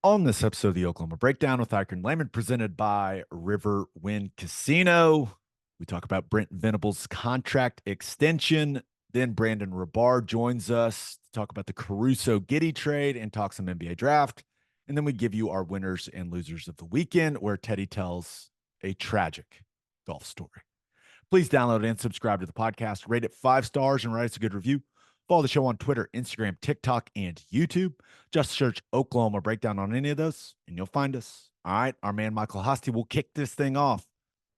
On this episode of the Oklahoma Breakdown with Ikard and Lehman, presented by Riverwind Casino, we talk about Brent Venables' contract extension. Then Brandon Rahbar joins us to talk about the Caruso Giddey trade and talk some NBA draft. And then we give you our winners and losers of the weekend, where Teddy tells a tragic golf story. Please download and subscribe to the podcast, rate it 5 stars, and write us a good review. Follow the show on Twitter, Instagram, TikTok, and YouTube. Just search Oklahoma Breakdown on any of those, and you'll find us. All right, our man Michael Hosty will kick this thing off.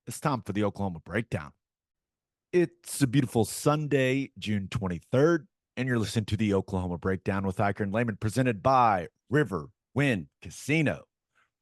It's time for the Oklahoma Breakdown. It's a beautiful Sunday, June 23rd, and you're listening to the Oklahoma Breakdown with Ikard and Lehman, presented by Riverwind Casino.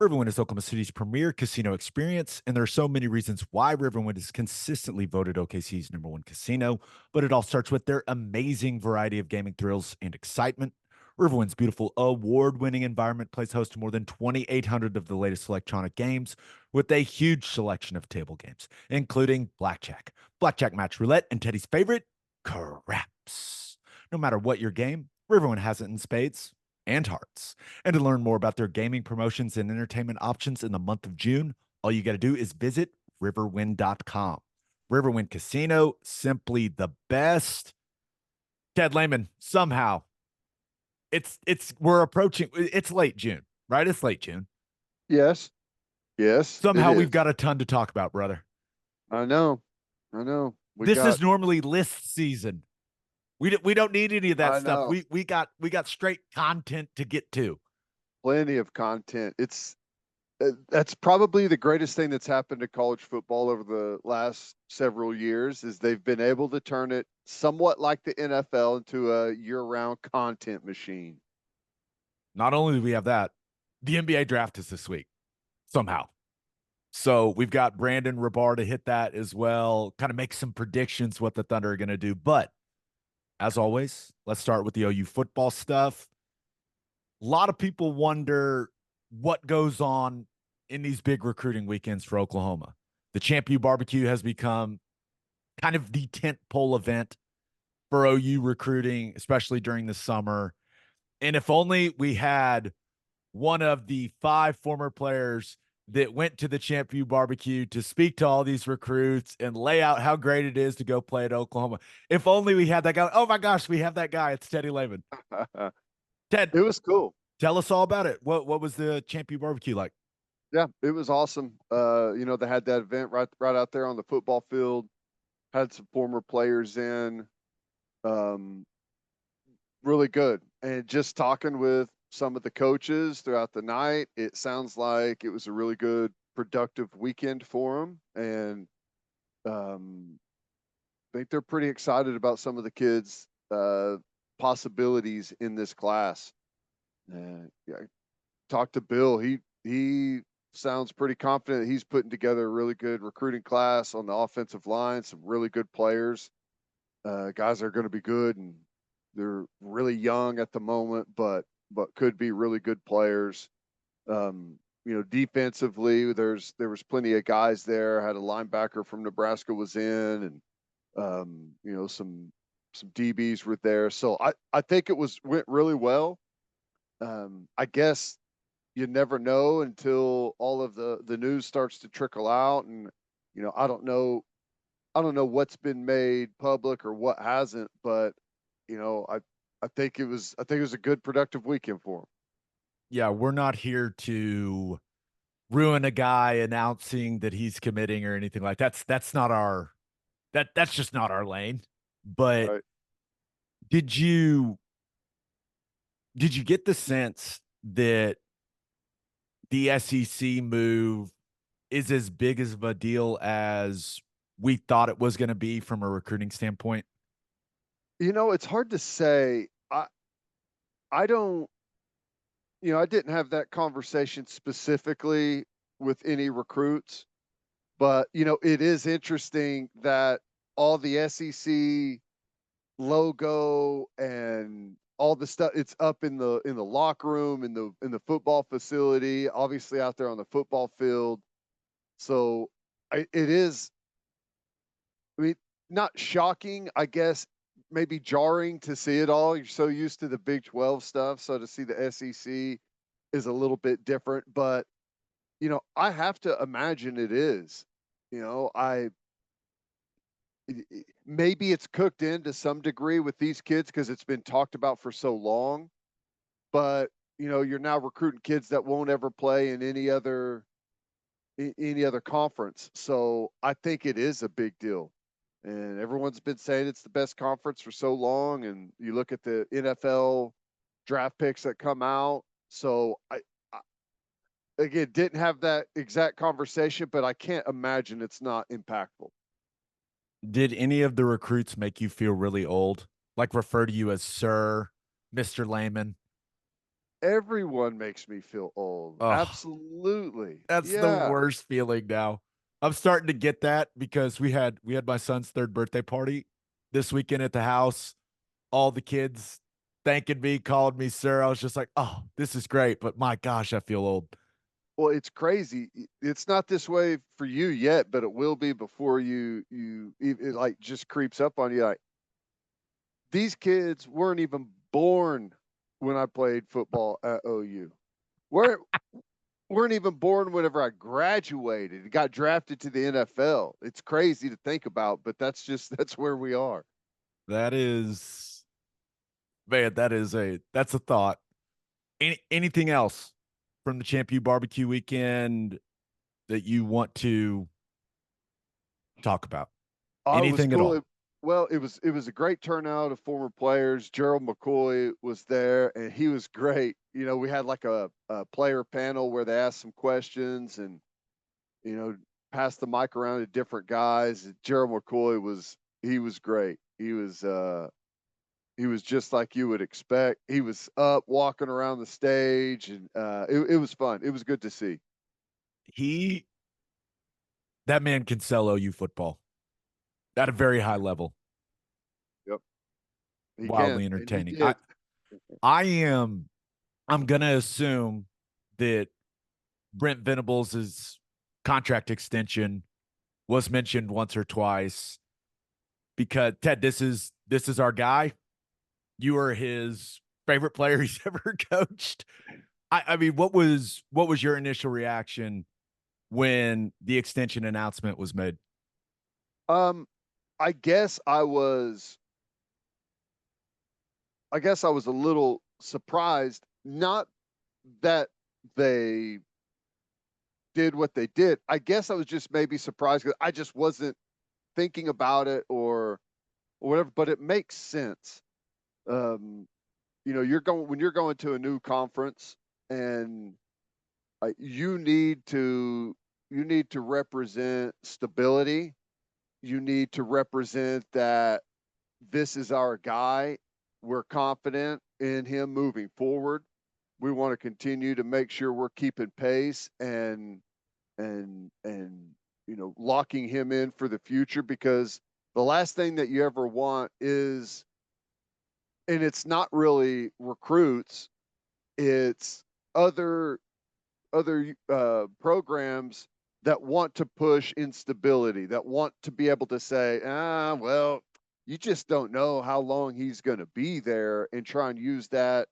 Riverwind is Oklahoma City's premier casino experience, and there are so many reasons why Riverwind is consistently voted OKC's #1 casino, but it all starts with their amazing variety of gaming thrills and excitement. Riverwind's beautiful award-winning environment plays host to more than 2,800 of the latest electronic games with a huge selection of table games, including blackjack, blackjack match roulette, and Teddy's favorite, craps. No matter what your game, Riverwind has it in spades and hearts. And to learn more about their gaming promotions and entertainment options in the month of June, all you got to do is visit riverwind.com. Riverwind Casino, simply the best. Ted Lehman, somehow we're approaching, it's late June, right? It's late June. Yes. Yes, it Somehow we've is. got a ton to talk about, brother. I know. I know. We This got is normally list season. We don't need any of that I stuff. know. We got straight content to get to. Plenty of content. It's that's probably the greatest thing that's happened to college football over the last several years is they've been able to turn it somewhat like the NFL into a year-round content machine. Not only do we have that, the NBA draft is this week somehow. So we've got Brandon Rahbar to hit that as well, kind of make some predictions what the Thunder are going to do. But as always, let's start with the OU football stuff. A lot of people wonder what goes on in these big recruiting weekends for Oklahoma. The ChampU BBQ has become kind of the tent pole event for OU recruiting, especially during the summer. And if only we had one of the 5 former players that went to the ChampU BBQ to speak to all these recruits and lay out how great it is to go play at Oklahoma. If only we had that guy. Oh my gosh, we have that guy. It's Teddy Lehman. Ted, It was cool. tell us all about it. What was the ChampU BBQ like? Yeah, it was awesome. They had that event right out there on the football field. Had some former players in. Um, really good. And just talking with some of the coaches throughout the night, it sounds like it was a really good, productive weekend for them. And I think they're pretty excited about some of the kids' possibilities in this class. Yeah, talked to Bill. He sounds pretty confident that he's putting together a really good recruiting class on the offensive line. Some really good players. Guys are going to be good, and they're really young at the moment, but could be really good players. Defensively, there was plenty of guys there. Had a linebacker from Nebraska was in, and some DBs were there. So I think went really well. I guess you never know until all of the news starts to trickle out, and I don't know what's been made public or what hasn't, but I think it was a good productive weekend for him. Yeah, we're not here to ruin a guy announcing that he's committing or anything like that's not our that's just not our lane. But Right. did you did you get the sense that the SEC move is as big of a deal as we thought it was going to be from a recruiting standpoint? It's hard to say. I don't, I didn't have that conversation specifically with any recruits, but it is interesting that all the SEC logo and all the stuff it's up in the locker room in the football facility, obviously out there on the football field. So it is, I mean, not shocking, I guess, maybe jarring to see it all. You're so used to the Big 12 stuff. So to see the SEC is a little bit different, but I have to imagine it is. You know, I maybe it's cooked in to some degree with these kids because it's been talked about for so long. But you're now recruiting kids that won't ever play in any other conference. So I think it is a big deal. And everyone's been saying it's the best conference for so long. And you look at the NFL draft picks that come out. So I again didn't have that exact conversation, but I can't imagine it's not impactful. Did any of the recruits make you feel really old? Like refer to you as Sir, Mr. Lehman? Everyone makes me feel old. Oh, Absolutely. that's the Yeah. worst feeling now. I'm starting to get that because we had my son's third birthday party this weekend at the house. All the kids thanking me, called me sir. I was just like, oh, this is great. But my gosh, I feel old. Well, it's crazy. It's not this way for you yet, but it will be before it like just creeps up on you. Like these kids weren't even born when I played football at OU. Weren't weren't even born whenever I graduated. Got drafted to the NFL. It's crazy to think about, but that's where we are. That is, man, that's a thought. Anything else from the ChampU BBQ weekend that you want to talk about? Oh, it was Anything at cool. all? Well, it was a great turnout of former players. Gerald McCoy was there, and he was great. We had like a player panel where they asked some questions and you know passed the mic around to different guys. And Gerald McCoy was great. He was just like you would expect. He was up walking around the stage, and it was fun. It was good to see. He that man can sell OU football at a very high level. Yep, he Wildly can, and he entertaining. did. I am I'm gonna assume that Brent Venables' contract extension was mentioned once or twice because Ted, this is our guy. You are his favorite player he's ever coached. I mean, what was your initial reaction when the extension announcement was made? Um, I guess I was. I guess I was a little surprised. Not that they did what they did. I guess I was just maybe surprised because I just wasn't thinking about it or whatever. But it makes sense. Um, you're going to a new conference, and you need to represent stability. You need to represent that this is our guy. We're confident in him moving forward. We want to continue to make sure we're keeping pace and locking him in for the future because the last thing that you ever want is, and it's not really recruits, it's other programs that want to push instability, that want to be able to say, well, you just don't know how long he's going to be there, and try and use that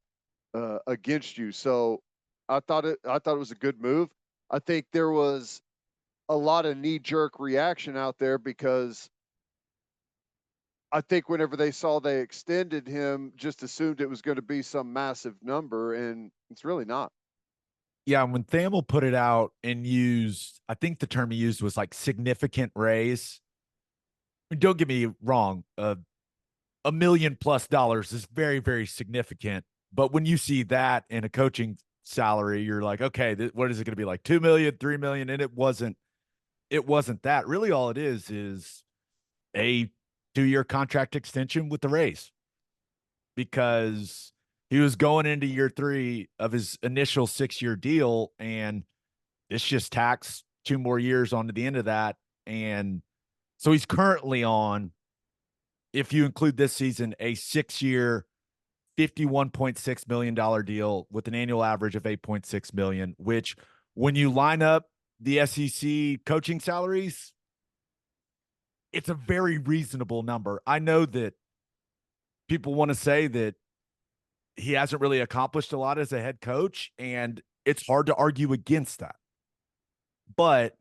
against you. So I thought it was a good move. I think there was a lot of knee jerk reaction out there because I think whenever they saw they extended him, just assumed it was going to be some massive number, and it's really not. Yeah, when Thamel put it out and used, I think the term he used was like significant raise. I mean, don't get me wrong, $1 million+ is very, very significant. But when you see that in a coaching salary, you're like, okay, what is it going to be like 2 million, 3 million? And it wasn't that. Really, all it is a 2-year contract extension with the raise because he was going into year 3 of his initial 6-year deal, and it's just tax 2 more years onto the end of that. And so he's currently on, if you include this season, a 6-year, $51.6 million deal with an annual average of 8.6 million, which when you line up the SEC coaching salaries, it's a very reasonable number. I know that people want to say that he hasn't really accomplished a lot as a head coach, and it's hard to argue against that. But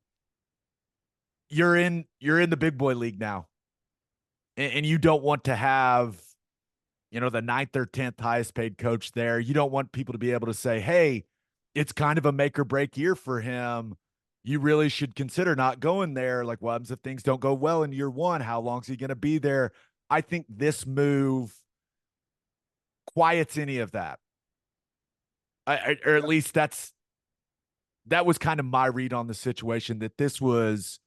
you're in the big boy league now, and you don't want to have, the ninth or 10th highest paid coach there. You don't want people to be able to say, hey, it's kind of a make or break year for him. You really should consider not going there. Like, what happens if things don't go well in year one? How long is he going to be there? I think this move quiets any of that. Or at least that was kind of my read on the situation, that this was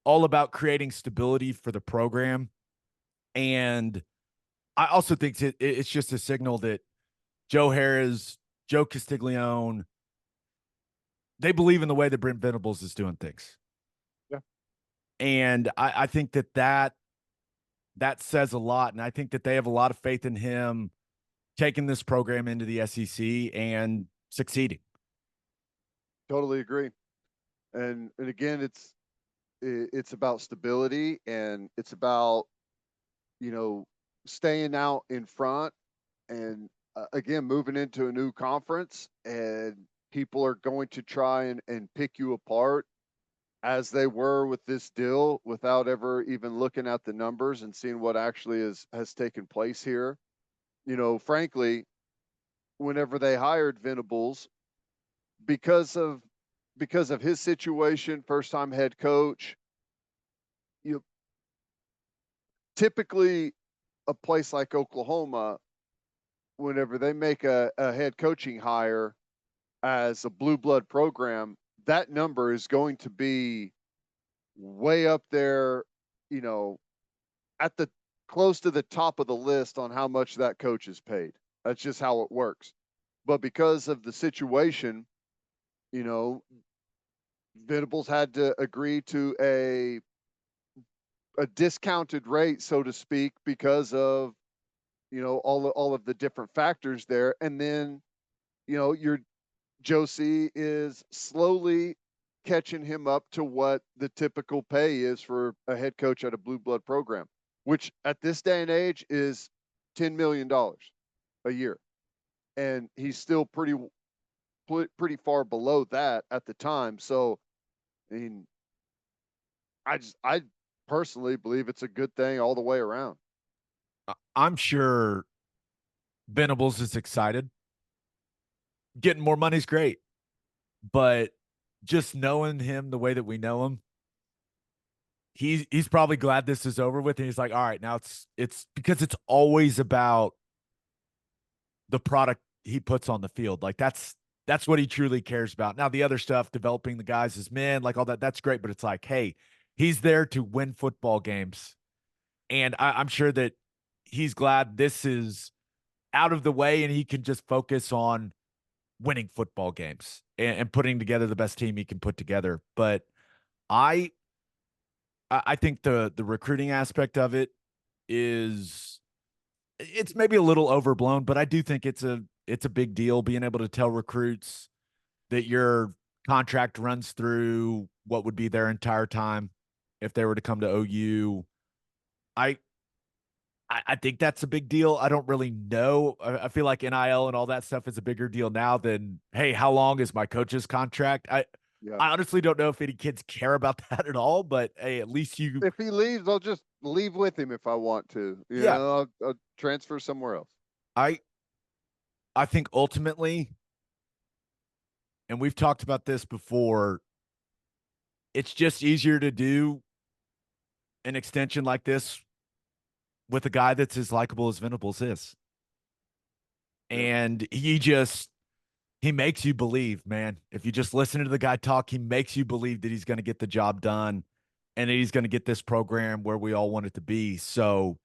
all about creating stability for the program. And I also think it's just a signal that Joe Harris, Joe Castiglione, they believe in the way that Brent Venables is doing things. Yeah. And I think that says a lot. And I think that they have a lot of faith in him taking this program into the SEC and succeeding. Totally agree. And again, it's about stability, and it's about, staying out in front, and again, moving into a new conference, and people are going to try and pick you apart, as they were with this deal, without ever even looking at the numbers and seeing what actually has taken place here. Frankly, whenever they hired Venables, because of his situation, first time head coach, you know, typically a place like Oklahoma, whenever they make a head coaching hire as a blue blood program, that number is going to be way up there, at the close to the top of the list on how much that coach is paid. That's just how it works. But because of the situation, Venables had to agree to a discounted rate, so to speak, because of, all of the different factors there. And then, your Josie is slowly catching him up to what the typical pay is for a head coach at a blue blood program, which at this day and age is $10 million a year. And he's still pretty far below that at the time. So, I mean, I personally believe it's a good thing all the way around. I'm sure Venables is excited. Getting more money's great, but just knowing him the way that we know him, he's probably glad this is over with, and he's like, all right, now it's because it's always about the product he puts on the field. Like that's what he truly cares about. Now the other stuff, developing the guys as men, like all that, that's great, but it's like, hey, he's there to win football games, and I'm sure that he's glad this is out of the way, and he can just focus on winning football games and putting together the best team he can put together. But I think the recruiting aspect of it it's maybe a little overblown, but I do think it's a big deal being able to tell recruits that your contract runs through what would be their entire time if they were to come to OU. I think that's a big deal. I don't really know. I feel like NIL and all that stuff is a bigger deal now than, hey, how long is my coach's contract? Yeah. I honestly don't know if any kids care about that at all, but hey, at least If he leaves, I'll just leave with him if I want to. Yeah. I'll transfer somewhere else. I think ultimately, and we've talked about this before, it's just easier to do an extension like this with a guy that's as likable as Venables is. And he makes you believe, man. If you just listen to the guy talk, he makes you believe that he's going to get the job done and that he's going to get this program where we all want it to be. So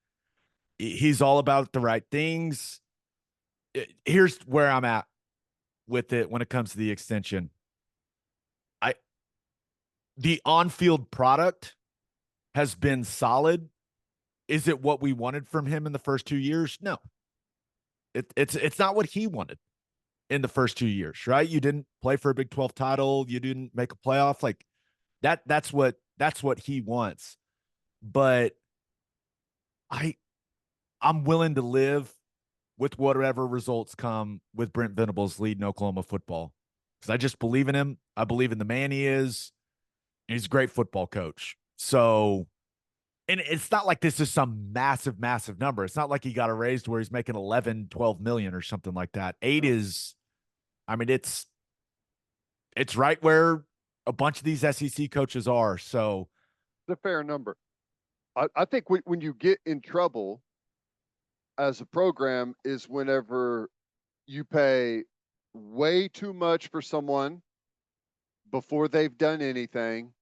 he's all about the right things. Here's where I'm at with it when it comes to the extension. The on-field product has been solid. Is it what we wanted from him in the first 2 years? No. It's not what he wanted in the first 2 years, right? You didn't play for a Big 12 title, you didn't make a playoff. Like that's what he wants. But I'm willing to live with whatever results come with Brent Venables leading Oklahoma football. Because I just believe in him. I believe in the man he is. He's a great football coach. So, and it's not like this is some massive, massive number. It's not like he got a raise where he's making 11, 12 million or something like that. Eight is, I mean, it's right where a bunch of these SEC coaches are. So It's a fair number. I think when you get in trouble as a program is whenever you pay way too much for someone before they've done anything,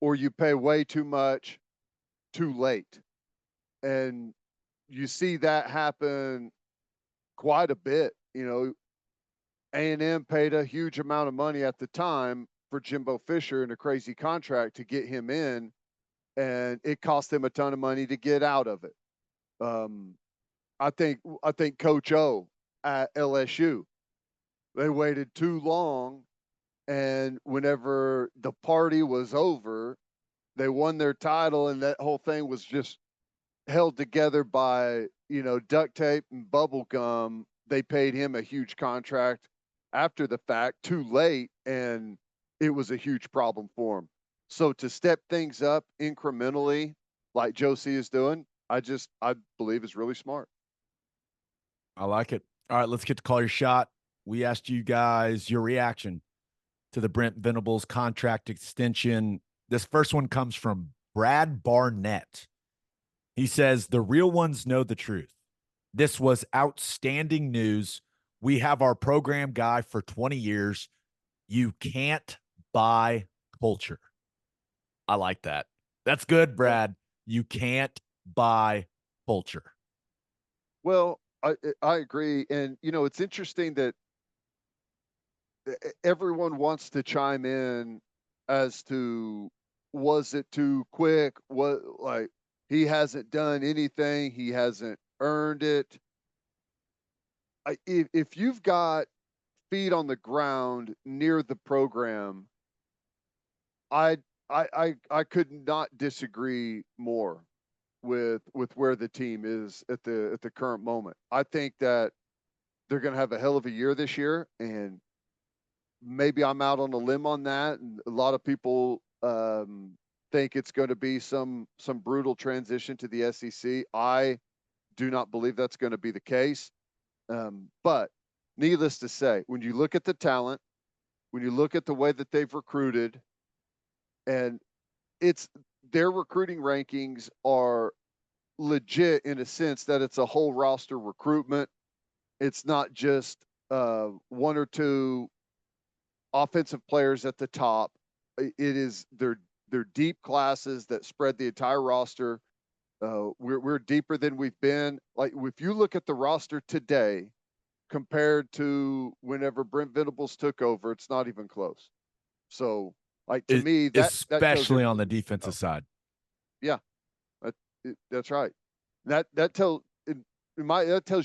or you pay way too much too late. And you see that happen quite a bit. You know, A&M paid a huge amount of money at the time for Jimbo Fisher in a crazy contract to get him in, and it cost them a ton of money to get out of it. I think Coach O at LSU, they waited too long, and whenever the party was over, they won their title, and that whole thing was just held together by, you know, duct tape and bubble gum. They paid him a huge contract after the fact, too late, and it was a huge problem for him. So to step things up incrementally, like Josie is doing, I believe is really smart. I like it. All right, let's get to call your shot. We asked you guys your reaction to the Brent Venables contract extension. This first one comes from Brad Barnett. He says, the real ones know the truth. This was outstanding news. We have our program guy for 20 years. You can't buy culture. I like that. That's good, Brad. You can't buy culture. Well, I agree. And, you know, it's interesting that everyone wants to chime in as to, was it too quick? What, like, he hasn't done anything. He hasn't earned it. If you've got feet on the ground near the program, I could not disagree more with where the team is at the current moment. I think that they're going to have a hell of a year this year, and maybe I'm out on a limb on that. And a lot of people think it's going to be some brutal transition to the SEC. I do not believe that's going to be the case. But needless to say, when you look at the talent, when you look at the way that they've recruited, and it's their recruiting rankings are legit in a sense that it's a whole roster recruitment. It's not just one or two offensive players at the top. It is they're deep classes that spread the entire roster. We're deeper than we've been. Like, if you look at the roster today compared to whenever Brent Venables took over, it's not even close. So, like, to me, especially on the defensive side. Yeah, that's right. That tells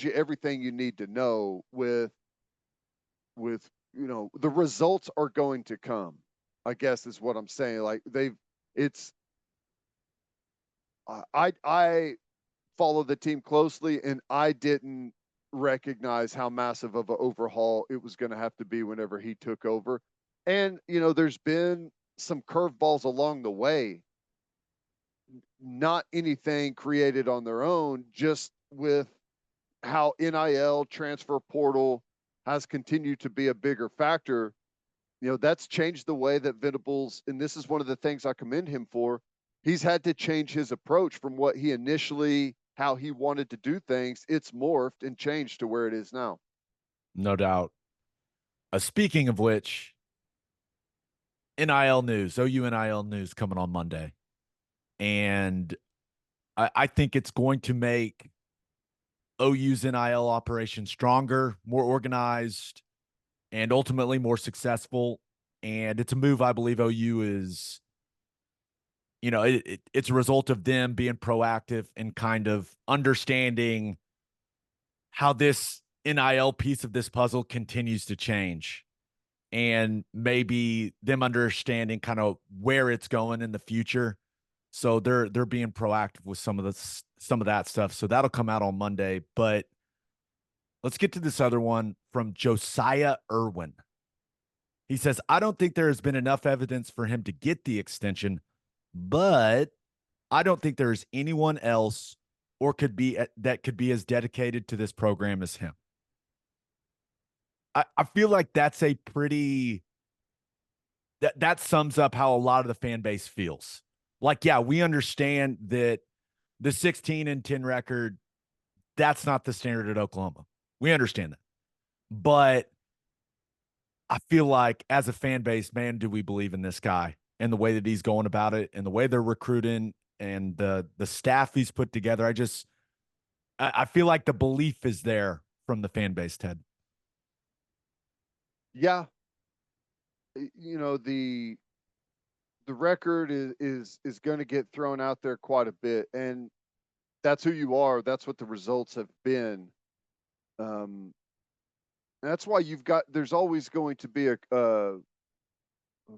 you everything you need to know with you know, the results are going to come, I guess is what I'm saying. Like, I follow the team closely, and I didn't recognize how massive of an overhaul it was going to have to be whenever he took over. And, you know, there's been some curveballs along the way, not anything created on their own, just with how NIL, transfer portal, has continued to be a bigger factor. You know, that's changed the way that Venables, and this is one of the things I commend him for, he's had to change his approach from what he initially, how he wanted to do things. It's morphed and changed to where it is now. No doubt. Speaking of which, NIL news, OU NIL news coming on Monday. And I think it's going to make OU's NIL operation stronger, more organized, and ultimately more successful. And it's a move I believe OU is, you know, it's a result of them being proactive and kind of understanding how this NIL piece of this puzzle continues to change, and maybe them understanding kind of where it's going in the future. So they're being proactive with some of that stuff. So that'll come out on Monday. But Let's get to this other one from Josiah Irwin. He says, I don't think there has been enough evidence for him to get the extension, but I don't think there is anyone else or could be as dedicated to this program as him. I feel like that's a pretty that sums up how a lot of the fan base feels. Like, yeah, we understand that the 16-10 record, that's not the standard at Oklahoma. We understand that. But I feel like as a fan base, man, do we believe in this guy and the way that he's going about it and the way they're recruiting and the staff he's put together. I feel like the belief is there from the fan base, Ted. Yeah. You know, the record is going to get thrown out there quite a bit, and that's who you are. That's what the results have been. That's why there's always going to be a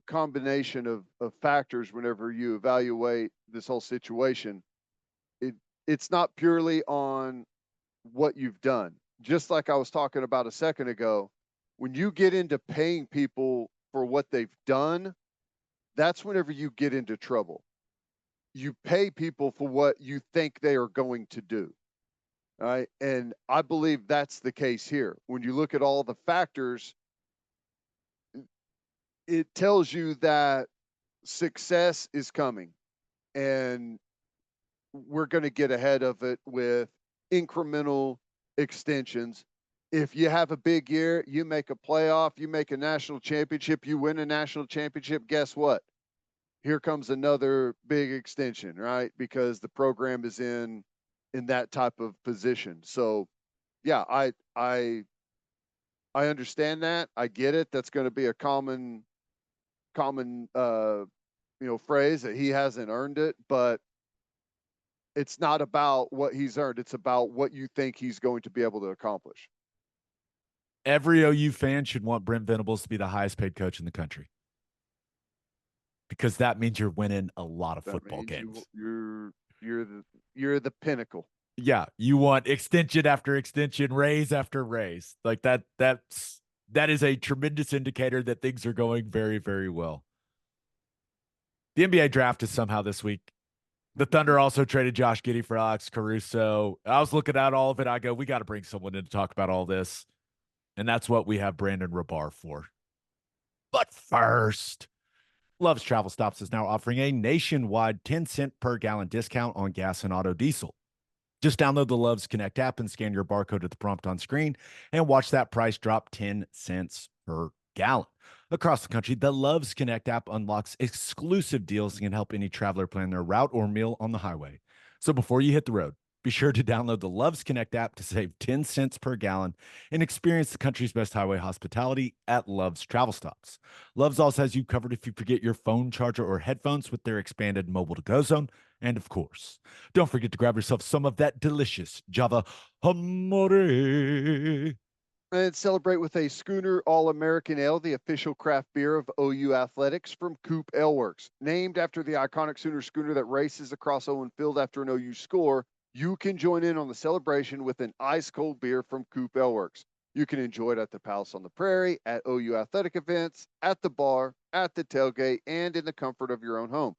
combination of factors whenever you evaluate this whole situation. It's not purely on what you've done. Just like I was talking about a second ago, when you get into paying people for what they've done, that's whenever you get into trouble. You pay people for what you think they are going to do. All right. And I believe that's the case here. When you look at all the factors, it tells you that success is coming, and we're going to get ahead of it with incremental extensions. If you have a big year, you make a playoff, you make a national championship, you win a national championship, guess what? Here comes another big extension, right? Because the program is in that type of position. So yeah, I understand that. I get it. That's going to be a common phrase that he hasn't earned it, but it's not about what he's earned. It's about what you think he's going to be able to accomplish. Every OU fan should want Brent Venables to be the highest paid coach in the country, because that means you're winning a lot of football games. You're the pinnacle. Yeah, you want extension after extension, raise after raise. Like that is a tremendous indicator that things are going very, very well. The NBA draft is somehow this week. The Thunder also traded Josh Giddey for Alex Caruso. I was looking at all of it. I go, we got to bring someone in to talk about all this. And that's what we have Brandon Rahbar for. But first, Love's Travel Stops is now offering a nationwide 10-cent per gallon discount on gas and auto diesel. Just download the Love's Connect app and scan your barcode at the prompt on screen and watch that price drop 10 cents per gallon. Across the country, the Love's Connect app unlocks exclusive deals and can help any traveler plan their route or meal on the highway. So before you hit the road, be sure to download the Love's Connect app to save 10 cents per gallon and experience the country's best highway hospitality at Love's Travel Stops. Love's also has you covered if you forget your phone charger or headphones with their expanded mobile to-go zone. And of course, don't forget to grab yourself some of that delicious Java Amore. And celebrate with a Schooner All-American Ale, the official craft beer of OU Athletics from Coop Ale Works. Named after the iconic Sooner schooner that races across Owen Field after an OU score, you can join in on the celebration with an ice-cold beer from Coop Ale Works. You can enjoy it at the Palace on the Prairie, at OU Athletic events, at the bar, at the tailgate, and in the comfort of your own home.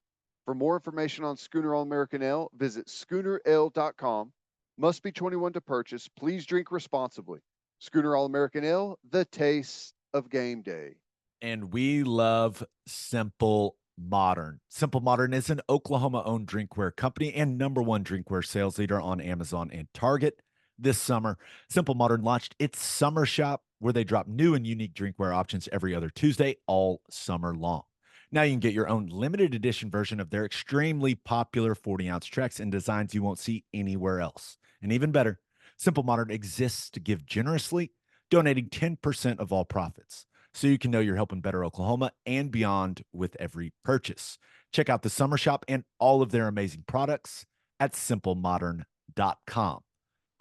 For more information on Schooner All-American Ale, visit schoonerale.com. Must be 21 to purchase. Please drink responsibly. Schooner All-American Ale, the taste of game day. And we love Simple Modern. Simple Modern is an Oklahoma-owned drinkware company and #1 drinkware sales leader on Amazon and Target. This summer, Simple Modern launched its summer shop, where they drop new and unique drinkware options every other Tuesday all summer long. Now you can get your own limited edition version of their extremely popular 40-ounce Treks in designs you won't see anywhere else. And even better, Simple Modern exists to give generously, donating 10% of all profits, so you can know you're helping better Oklahoma and beyond with every purchase. Check out the summer shop and all of their amazing products at simplemodern.com.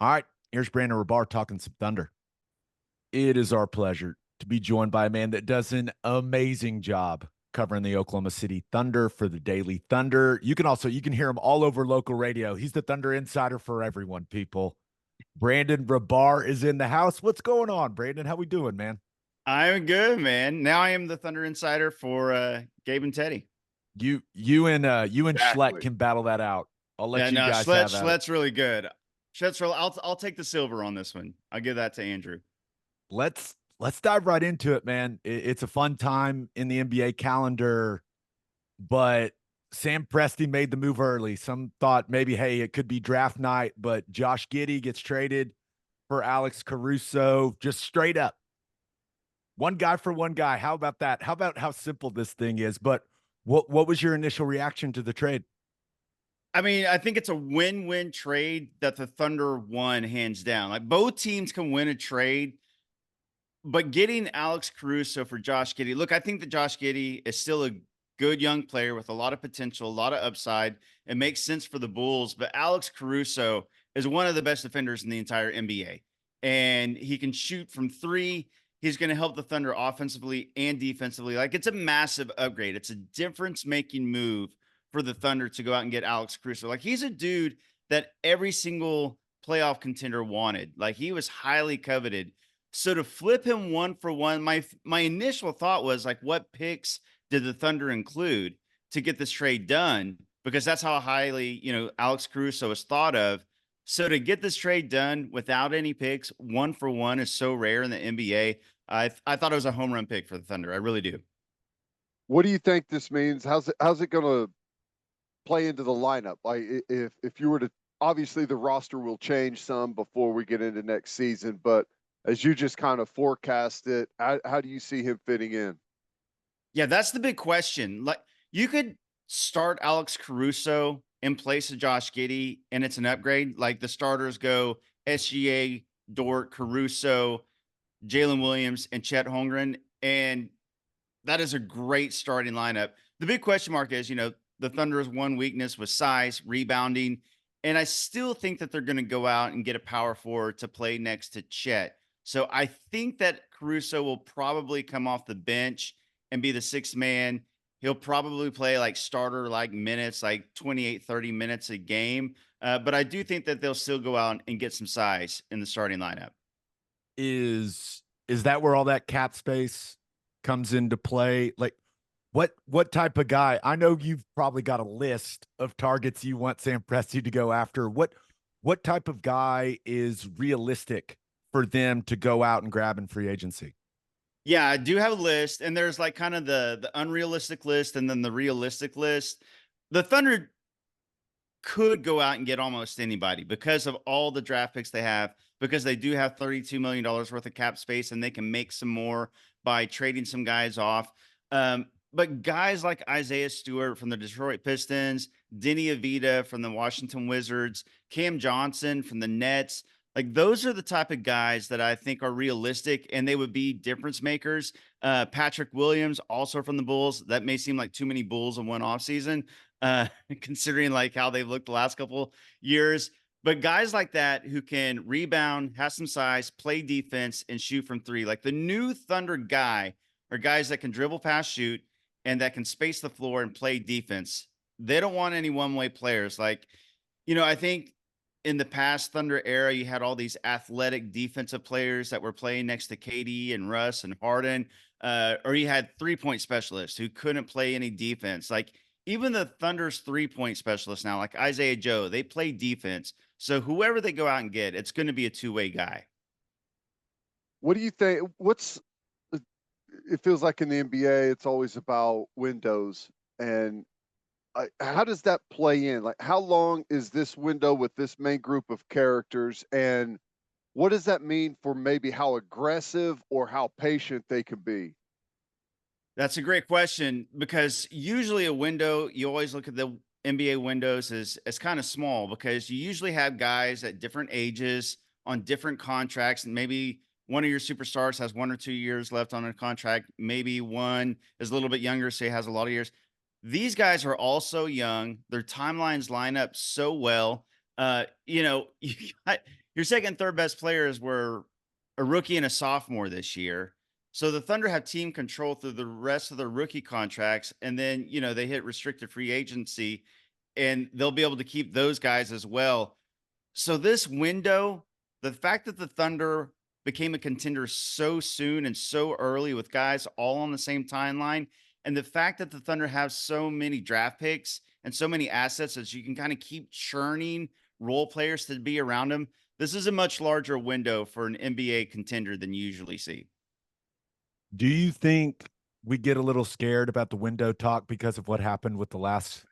All right, here's Brandon Rahbar talking some Thunder. It is our pleasure to be joined by a man that does an amazing job covering the Oklahoma City Thunder for the Daily Thunder. You can hear him all over local radio. He's the Thunder insider for everyone, people. Brandon Rahbar is in the house. What's going on, Brandon? How we doing, man? I'm good, man. Now I am the Thunder insider for Gabe and Teddy. You and Schleck Exactly. can battle that out. I'll Yeah, let you no, guys have at it. Schlett's really good. Schlett's real. I'll take the silver on this one. I'll give that to Andrew. Let's dive right into it, man. It's a fun time in the NBA calendar, but Sam Presti made the move early. Some thought maybe, hey, it could be draft night, but Josh Giddey gets traded for Alex Caruso, just straight up. One guy for one guy. How about that? How about how simple this thing is? But what was your initial reaction to the trade? I mean, I think it's a win-win trade that the Thunder won hands down. Like both teams can win a trade, but getting Alex Caruso for Josh Giddey. Look, I think that Josh Giddey is still a good young player with a lot of potential, a lot of upside. It makes sense for the Bulls, but Alex Caruso is one of the best defenders in the entire NBA. And he can shoot from three. He's going to help the Thunder offensively and defensively. Like it's a massive upgrade. It's a difference-making move for the Thunder to go out and get Alex Caruso. Like he's a dude that every single playoff contender wanted. Like he was highly coveted. So to flip him one for one, my initial thought was like, what picks did the Thunder include to get this trade done? Because that's how highly, Alex Caruso is thought of. So to get this trade done without any picks, one for one is so rare in the NBA. I thought it was a home run pick for the Thunder. I really do. What do you think this means? How's it going to play into the lineup? Like if you were to, obviously the roster will change some before we get into next season, but as you just kind of forecast it, how do you see him fitting in? Yeah, that's the big question. Like you could start Alex Caruso in place of Josh Giddey, and it's an upgrade. Like the starters go SGA, Dort, Caruso, Jalen Williams, and Chet Holmgren, and that is a great starting lineup. The big question mark is, the Thunder's one weakness was size, rebounding, and I still think that they're going to go out and get a power forward to play next to Chet. So I think that Caruso will probably come off the bench and be the sixth man. He'll probably play like starter like minutes, like 28, 30 minutes a game. But I do think that they'll still go out and get some size in the starting lineup. Is that where all that cap space comes into play? Like what type of guy? I know you've probably got a list of targets you want Sam Presti to go after. What type of guy is realistic for them to go out and grab in free agency? Yeah, I do have a list, and there's like kind of the unrealistic list and then the realistic list. The Thunder could go out and get almost anybody because of all the draft picks they have, because they do have $32 million worth of cap space and they can make some more by trading some guys off. But guys like Isaiah Stewart from the Detroit Pistons, Denny Avita from the Washington Wizards, Cam Johnson from the Nets, like those are the type of guys that I think are realistic and they would be difference makers. Patrick Williams, also from the Bulls. That may seem like too many Bulls in one offseason, considering like how they've looked the last couple years. But guys like that who can rebound, have some size, play defense, and shoot from three. Like the new Thunder guy are guys that can dribble, pass, shoot, and that can space the floor and play defense. They don't want any one-way players. Like, I think in the past Thunder era, you had all these athletic defensive players that were playing next to KD and Russ and Harden, or you had three-point specialists who couldn't play any defense. Like even the Thunder's three-point specialists now, like Isaiah Joe, they play defense. So whoever they go out and get, it's going to be a two-way guy. What do you think? It feels like in the NBA, it's always about windows. And how does that play in? Like, how long is this window with this main group of characters? And what does that mean for maybe how aggressive or how patient they can be? That's a great question because usually a window, you always look at the NBA windows as kind of small because you usually have guys at different ages on different contracts, and maybe one of your superstars has 1 or 2 years left on a contract. Maybe one is a little bit younger, so he has a lot of years. These guys are all so young. Their timelines line up so well. You got your second, third best players were a rookie and a sophomore this year. So the Thunder have team control through the rest of their rookie contracts. And then, they hit restricted free agency and they'll be able to keep those guys as well. So this window, the fact that the Thunder became a contender so soon and so early with guys all on the same timeline, and the fact that the Thunder have so many draft picks and so many assets that you can kind of keep churning role players to be around them. This is a much larger window for an NBA contender than you usually see. Do you think we get a little scared about the window talk because of what happened with the last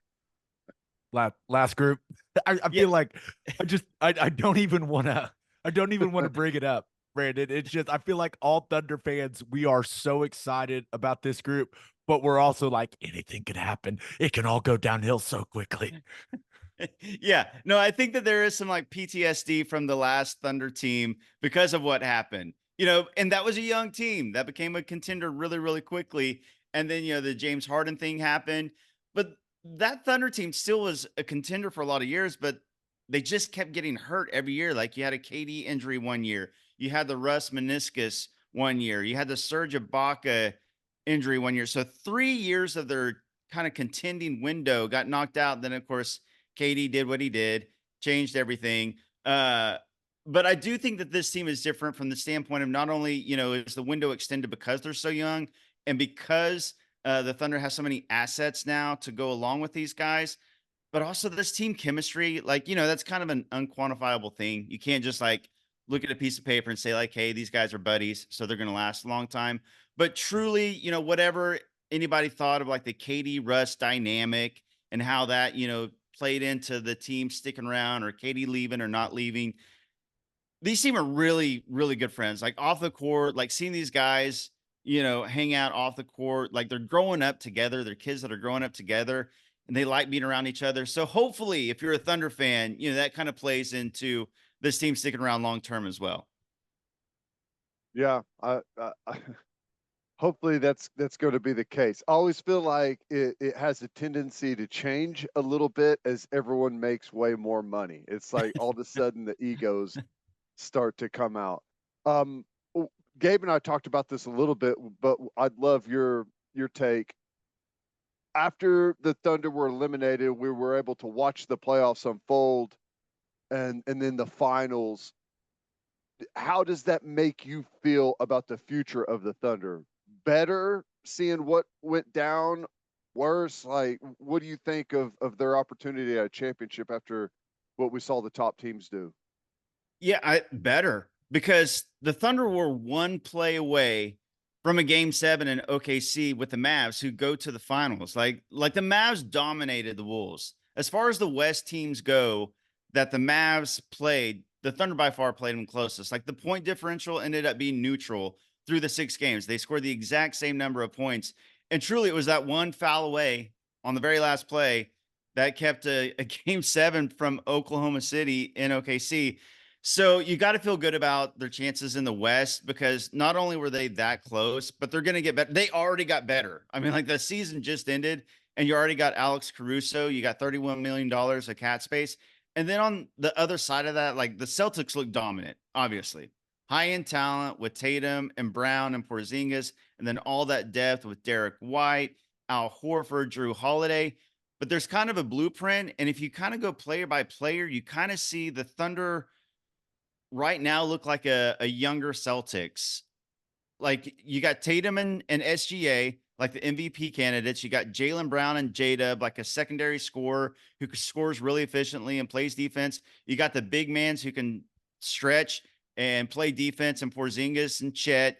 group? I Yeah. feel like I don't even want to bring it up, Brandon. It's just I feel like all Thunder fans, we are so excited about this group, but we're also like anything could happen. It can all go downhill so quickly. Yeah. No, I think that there is some like PTSD from the last Thunder team because of what happened. And that was a young team that became a contender really, really quickly. And then, the James Harden thing happened. But that Thunder team still was a contender for a lot of years, but they just kept getting hurt every year. Like you had a KD injury one year, you had the Russ meniscus one year, you had the Serge Ibaka injury one year. So 3 years of their kind of contending window got knocked out. Then, of course, KD did what he did, changed everything. But I do think that this team is different from the standpoint of not only, is the window extended because they're so young and because the Thunder has so many assets now to go along with these guys, but also this team chemistry, like, that's kind of an unquantifiable thing. You can't just like look at a piece of paper and say like, hey, these guys are buddies, so they're going to last a long time. But truly, whatever anybody thought of like the KD Russ dynamic and how that, played into the team sticking around or KD leaving or not leaving, these team are really, really good friends. Like off the court, like seeing these guys, hang out off the court, like they're growing up together. They're kids that are growing up together and they like being around each other. So hopefully, if you're a Thunder fan, that kind of plays into this team sticking around long term as well. Yeah, hopefully that's going to be the case. I always feel like it has a tendency to change a little bit as everyone makes way more money. It's like all of a sudden the egos start to come out. Gabe and I talked about this a little bit, but I'd love your take. After the Thunder were eliminated, we were able to watch the playoffs unfold and then the finals. How does that make you feel about the future of the Thunder? Better seeing what went down, worse? Like, what do you think of their opportunity at a championship after what we saw the top teams do? Yeah, better, because the Thunder were one play away from a game 7 in OKC with the Mavs, who go to the finals. Like the Mavs dominated the Wolves. As far as the West teams go that the Mavs played, the Thunder by far played them closest. Like the point differential ended up being neutral through the 6 games. They scored the exact same number of points. And truly, it was that one foul away on the very last play that kept a game 7 from Oklahoma City in OKC. So you got to feel good about their chances in the West, because not only were they that close, but they're going to get better. They already got better. I mean, like the season just ended and you already got Alex Caruso. You got $31 million of cap space. And then on the other side of that, like the Celtics look dominant, obviously. High-end talent with Tatum and Brown and Porzingis, and then all that depth with Derek White, Al Horford, Drew Holiday. But there's kind of a blueprint. And if you kind of go player by player, you kind of see the Thunder right now look like a younger Celtics. Like you got Tatum and SGA, like the MVP candidates. You got Jaylen Brown and J-Dub, like a secondary scorer who scores really efficiently and plays defense. You got the big mans who can stretch and play defense, and Porzingis and Chet.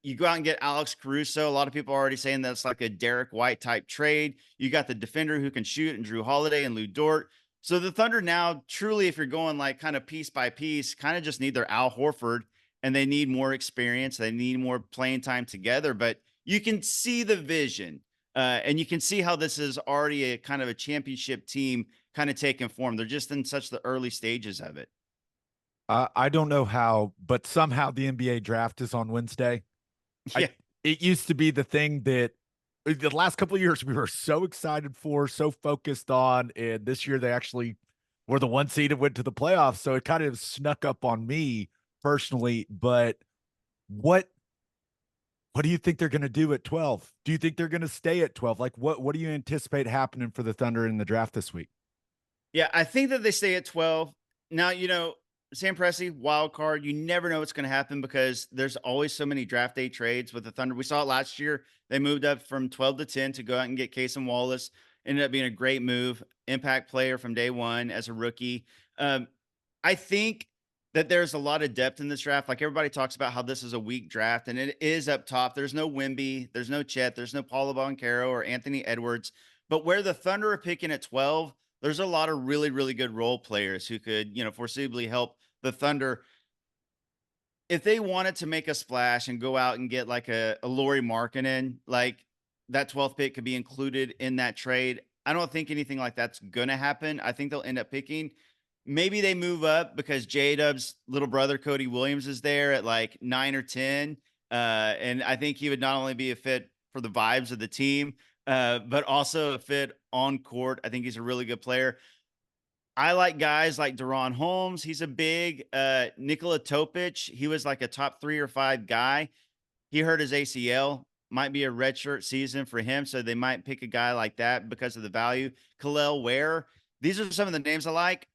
You go out and get Alex Caruso. A lot of people are already saying that's like a Derek White type trade. You got the defender who can shoot, and Drew Holiday and Lou Dort. So the Thunder now, truly, if you're going like kind of piece by piece, kind of just need their Al Horford, and they need more experience. They need more playing time together, but you can see the vision, and you can see how this is already a kind of a championship team kind of taking form. They're just in such the early stages of it. I don't know how, but somehow the NBA draft is on Wednesday. Yeah. It used to be the thing that the last couple of years we were so excited for, so focused on, and this year they actually were the 1 seed and went to the playoffs. So it kind of snuck up on me personally. But what do you think they're going to do at 12? Do you think they're going to stay at 12? Like what do you anticipate happening for the Thunder in the draft this week? Yeah, I think that they stay at 12. Now, Sam Presti, wild card. You never know what's going to happen because there's always so many draft day trades with the Thunder. We saw it last year. They moved up from 12 to 10 to go out and get Case and Wallace. Ended up being a great move. Impact player from day one as a rookie. I think that there's a lot of depth in this draft. Like everybody talks about how this is a weak draft, and it is up top. There's no Wemby, there's no Chet, there's no Paulo Banchero or Anthony Edwards. But where the Thunder are picking at 12, there's a lot of really, really good role players who could, foreseeably help the Thunder. If they wanted to make a splash and go out and get like a Lauri Markkanen, like that 12th pick could be included in that trade. I don't think anything like that's going to happen. I think they'll end up picking. Maybe they move up because J-Dub's little brother, Cody Williams, is there at like 9 or 10. And I think he would not only be a fit for the vibes of the team, but also a fit on court. I think he's a really good player. I like guys like Deron Holmes. He's a big Nikola Topic. He was like a top 3 or 5 guy. He hurt his ACL. Might be a redshirt season for him. So they might pick a guy like that because of the value. Kalel Ware. These are some of the names I like.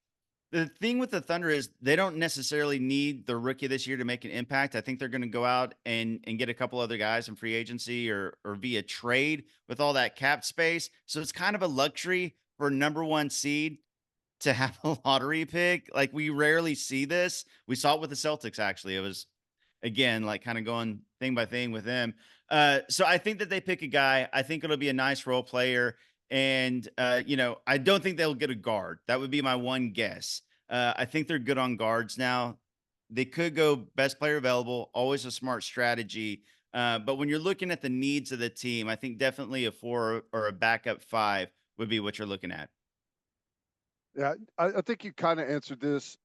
The thing with the Thunder is they don't necessarily need the rookie this year to make an impact. I think they're going to go out and get a couple other guys in free agency or via trade with all that cap space. So it's kind of a luxury for a number 1 seed to have a lottery pick. Like we rarely see this. We saw it with the Celtics. Actually, it was again, like kind of going thing by thing with them. So I think that they pick a guy. I think it'll be a nice role player. And, I don't think they'll get a guard. That would be my one guess. I think they're good on guards now. They could go best player available, always a smart strategy. But when you're looking at the needs of the team, I think definitely a 4 or a backup 5 would be what you're looking at. Yeah, I think you kind of answered this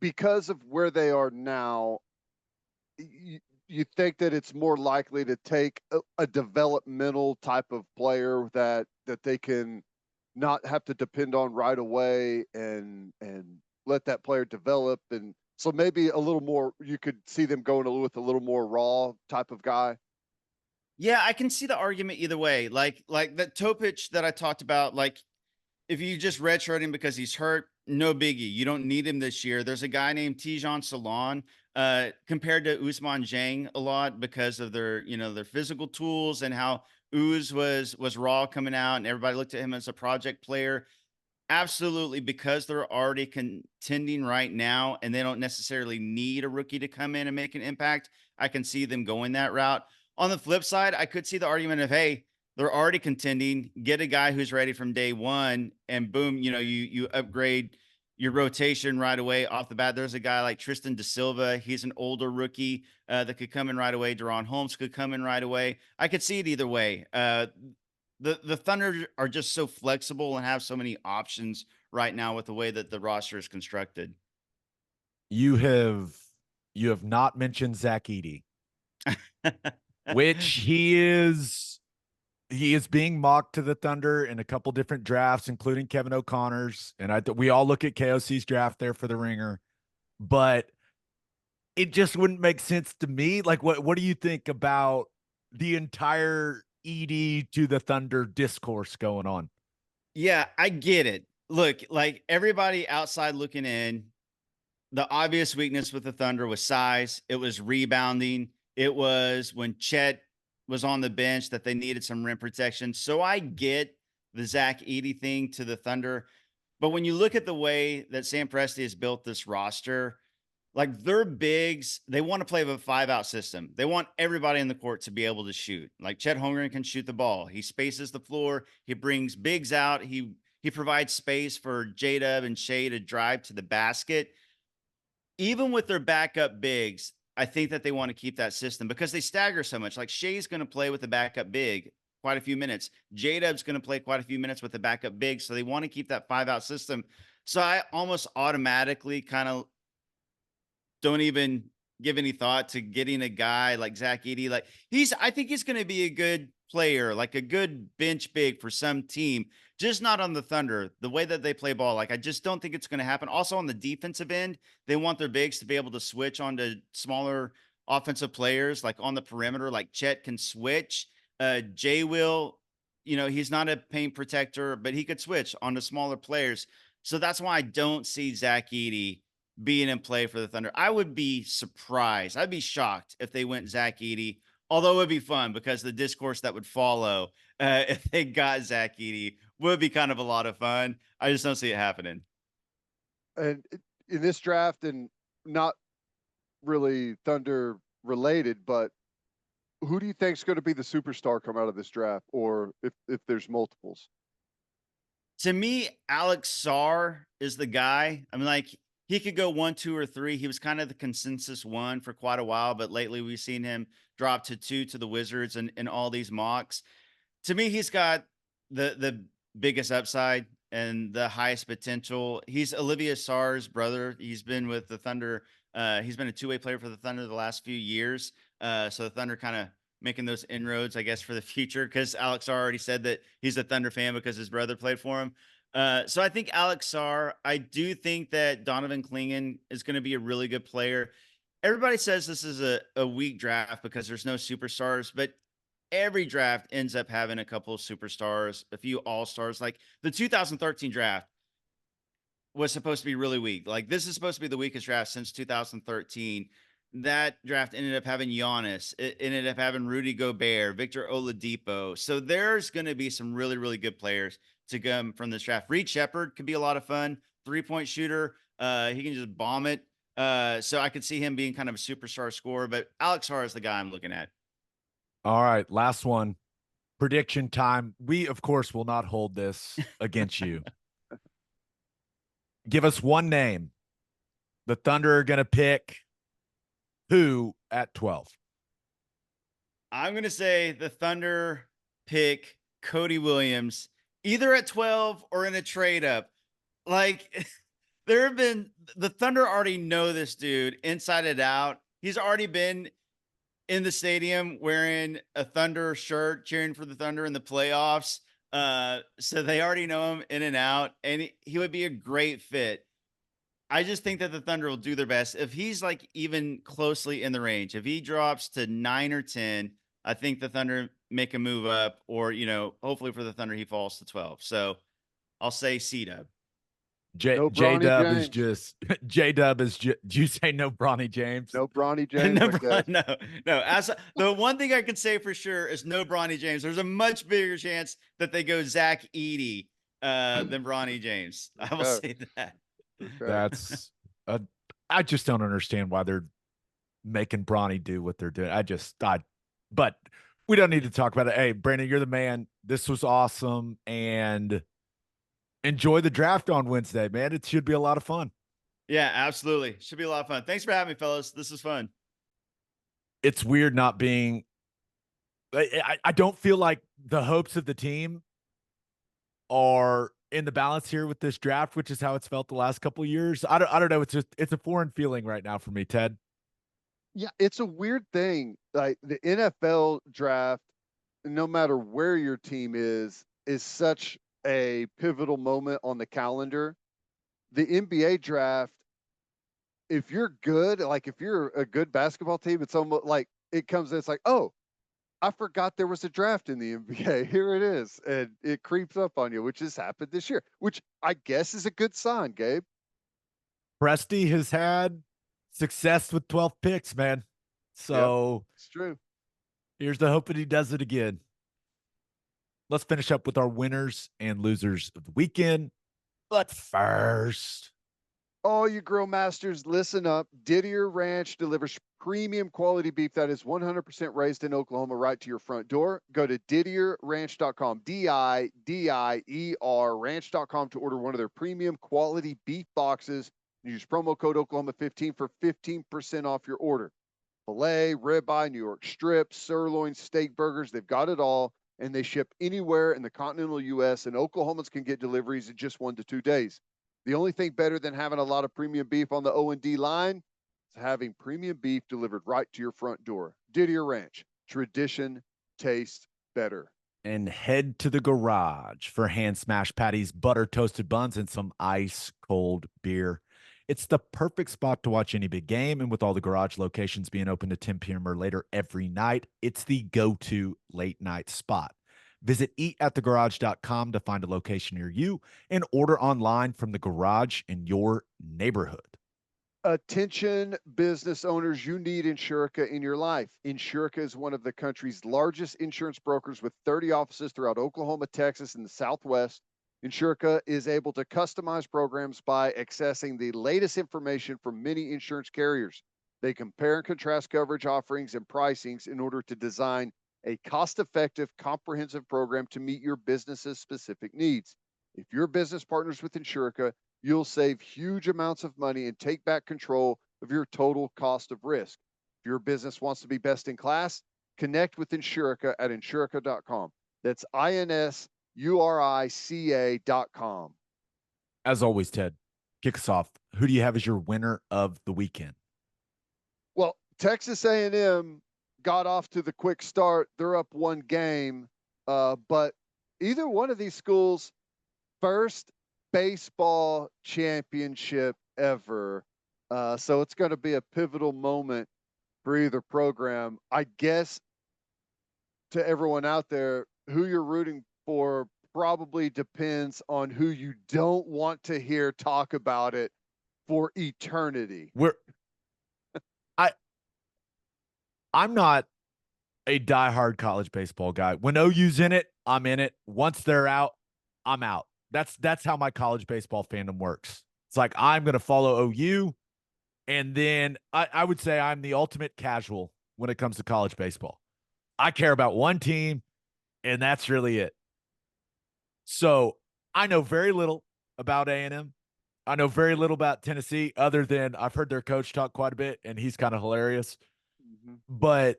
because of where they are now. You think that it's more likely to take a developmental type of player that they can not have to depend on right away and let that player develop. And so maybe a little more, you could see them going with a little more raw type of guy. Yeah, I can see the argument either way. Like that Topic that I talked about, like if you just redshirt him because he's hurt, no biggie. You don't need him this year. There's a guy named Tijan Salon, compared to Ousmane Dieng a lot because of their physical tools and how Uz was raw coming out and everybody looked at him as a project player. Absolutely, because they're already contending right now and they don't necessarily need a rookie to come in and make an impact. I can see them going that route. On the flip side, I could see the argument of, hey, they're already contending, get a guy who's ready from day one, and boom, you upgrade your rotation right away off the bat. There's a guy like Tristan Da Silva. He's an older rookie that could come in right away. Deron Holmes could come in right away. I could see it either way. The Thunder are just so flexible and have so many options right now with the way that the roster is constructed. You have not mentioned Zach Edey, which he is being mocked to the Thunder in a couple different drafts, including Kevin O'Connor's. And we all look at KOC's draft there for the ringer, but it just wouldn't make sense to me. Like, what do you think about the entire Edey to the Thunder discourse going on? Yeah, I get it. Look, like everybody outside looking in, the obvious weakness with the Thunder was size. It was rebounding. It was when Chet was on the bench that they needed some rim protection. So I get the Zach Edey thing to the Thunder. But when you look at the way that Sam Presti has built this roster, like their bigs, they want to play with a 5-out system. They want everybody in the court to be able to shoot. Like Chet Holmgren can shoot the ball. He spaces the floor. He brings bigs out. He provides space for J-Dub and Shea to drive to the basket. Even with their backup bigs, I think that they want to keep that system because they stagger so much. Like Shea's going to play with the backup big quite a few minutes. J-Dub's going to play quite a few minutes with the backup big. So they want to keep that 5-out system. So I almost automatically kind of don't even give any thought to getting a guy like Zach Edey. Like I think he's going to be a good player, like a good bench big for some team, just not on the Thunder. The way that they play ball, like I just don't think it's going to happen. Also on the defensive end, they want their bigs to be able to switch onto smaller offensive players, like on the perimeter, like Chet can switch. Jay will, he's not a paint protector, but he could switch onto smaller players. So that's why I don't see Zach Edey being in play for the Thunder. I would be surprised. I'd be shocked if they went Zach Edey, although it would be fun because the discourse that would follow if they got Zach Edey would be kind of a lot of fun. I just don't see it happening. And in this draft, and not really Thunder related, but who do you think is going to be the superstar come out of this draft, or if there's multiples? To me, Alex Sarr is the guy. I mean, like, he could go 1, 2, or 3. He was kind of the consensus 1 for quite a while, but lately we've seen him drop to 2 to the Wizards and in all these mocks. To me, he's got the biggest upside and the highest potential. He's Olivia Sarr's brother. He's been with the Thunder. He's been a two-way player for the Thunder the last few years. So the Thunder kind of making those inroads, I guess, for the future, because Alex Sarr already said that he's a Thunder fan because his brother played for him. So I think Alex Sarr. I do think that Donovan Clingan is going to be a really good player. Everybody says this is a weak draft because there's no superstars, but every draft ends up having a couple of superstars, a few all-stars. Like the 2013 draft was supposed to be really weak. Like, this is supposed to be the weakest draft since 2013. That draft ended up having Giannis. It ended up having Rudy Gobert, Victor Oladipo. So there's going to be some really, really good players to come from this draft. Reed Shepherd could be a lot of fun. 3-point shooter. He can just bomb it. So I could see him being kind of a superstar scorer, but Alex Sarr is the guy I'm looking at. All right, last one. Prediction time. We, of course, will not hold this against you. Give us one name. The Thunder are going to pick who at 12? I'm going to say the Thunder pick Cody Williams either at 12 or in a trade up. Like, the Thunder already know this dude inside and out. He's already been in the stadium wearing a Thunder shirt, cheering for the Thunder in the playoffs. So they already know him in and out, and he would be a great fit. I just think that the Thunder will do their best. If he's like even closely in the range, if he drops to 9 or 10, I think the Thunder make a move up, or, hopefully for the Thunder, he falls to 12. So I'll say C-Dub. J-Dub is just J-Dub is just, did you say no Bronny James? No Bronny James. No. As the one thing I can say for sure is no Bronny James. There's a much bigger chance that they go Zach Edey than Bronny James. I will say that. That's I just don't understand why they're making Bronny do what they're doing. But we don't need to talk about it. Hey, Brandon, you're the man. This was awesome, and enjoy the draft on Wednesday, man. It should be a lot of fun. Yeah, absolutely. Should be a lot of fun. Thanks for having me, fellas. This is fun. It's weird not being I don't feel like the hopes of the team are in the balance here with this draft, which is how it's felt the last couple of years. I don't know. It's a foreign feeling right now for me, Ted. Yeah, it's a weird thing. Like the NFL draft, no matter where your team is such a pivotal moment on the calendar. The NBA draft, if you're good, like if you're a good basketball team, it's almost like it comes in, it's like, oh, I forgot there was a draft in the NBA. Here it is. And it creeps up on you, which has happened this year, which I guess is a good sign, Gabe. Presti has had success with 12 picks, man. So it's true. Here's the hope that he does it again. Let's finish up with our winners and losers of the weekend. But first, all you grill masters, listen up. Didier Ranch delivers premium quality beef that is 100% raised in Oklahoma right to your front door. Go to DidierRanch.com, DIDIER ranch.com to order one of their premium quality beef boxes. Use promo code Oklahoma15 for 15% off your order. Filet, ribeye, New York strip, sirloin, steak burgers, they've got it all. And they ship anywhere in the continental U.S., and Oklahomans can get deliveries in just 1 to 2 days. The only thing better than having a lot of premium beef on the O&D line is having premium beef delivered right to your front door. Didier Ranch, tradition tastes better. And head to the garage for hand smashed patties, butter toasted buns, and some ice cold beer. It's the perfect spot to watch any big game, and with all the garage locations being open to 10 p.m. or later every night, it's the go-to late night spot. Visit eatatthegarage.com to find a location near you and order online from the garage in your neighborhood. Attention business owners, you need Insurica in your life. Insurica is one of the country's largest insurance brokers with 30 offices throughout Oklahoma, Texas, and the Southwest. Insurica is able to customize programs by accessing the latest information from many insurance carriers. They compare and contrast coverage offerings and pricings in order to design a cost-effective, comprehensive program to meet your business's specific needs. If your business partners with Insurica, you'll save huge amounts of money and take back control of your total cost of risk. If your business wants to be best in class, connect with Insurica at insurica.com. That's INSURICA.com. As always, Ted, kick us off. Who do you have as your winner of the weekend? Well, Texas A&M got off to the quick start. They're up one game, but either one of these schools, first baseball championship ever. So it's going to be a pivotal moment for either program. I guess to everyone out there, who you're rooting for probably depends on who you don't want to hear talk about it for eternity. I'm not a diehard college baseball guy. When OU's in it, I'm in it. Once they're out, I'm out. That's how my college baseball fandom works. It's like I'm going to follow OU, and then I would say I'm the ultimate casual when it comes to college baseball. I care about one team, and that's really it. So I know very little about A&M. I know very little about Tennessee, other than I've heard their coach talk quite a bit, and he's kind of hilarious. Mm-hmm. But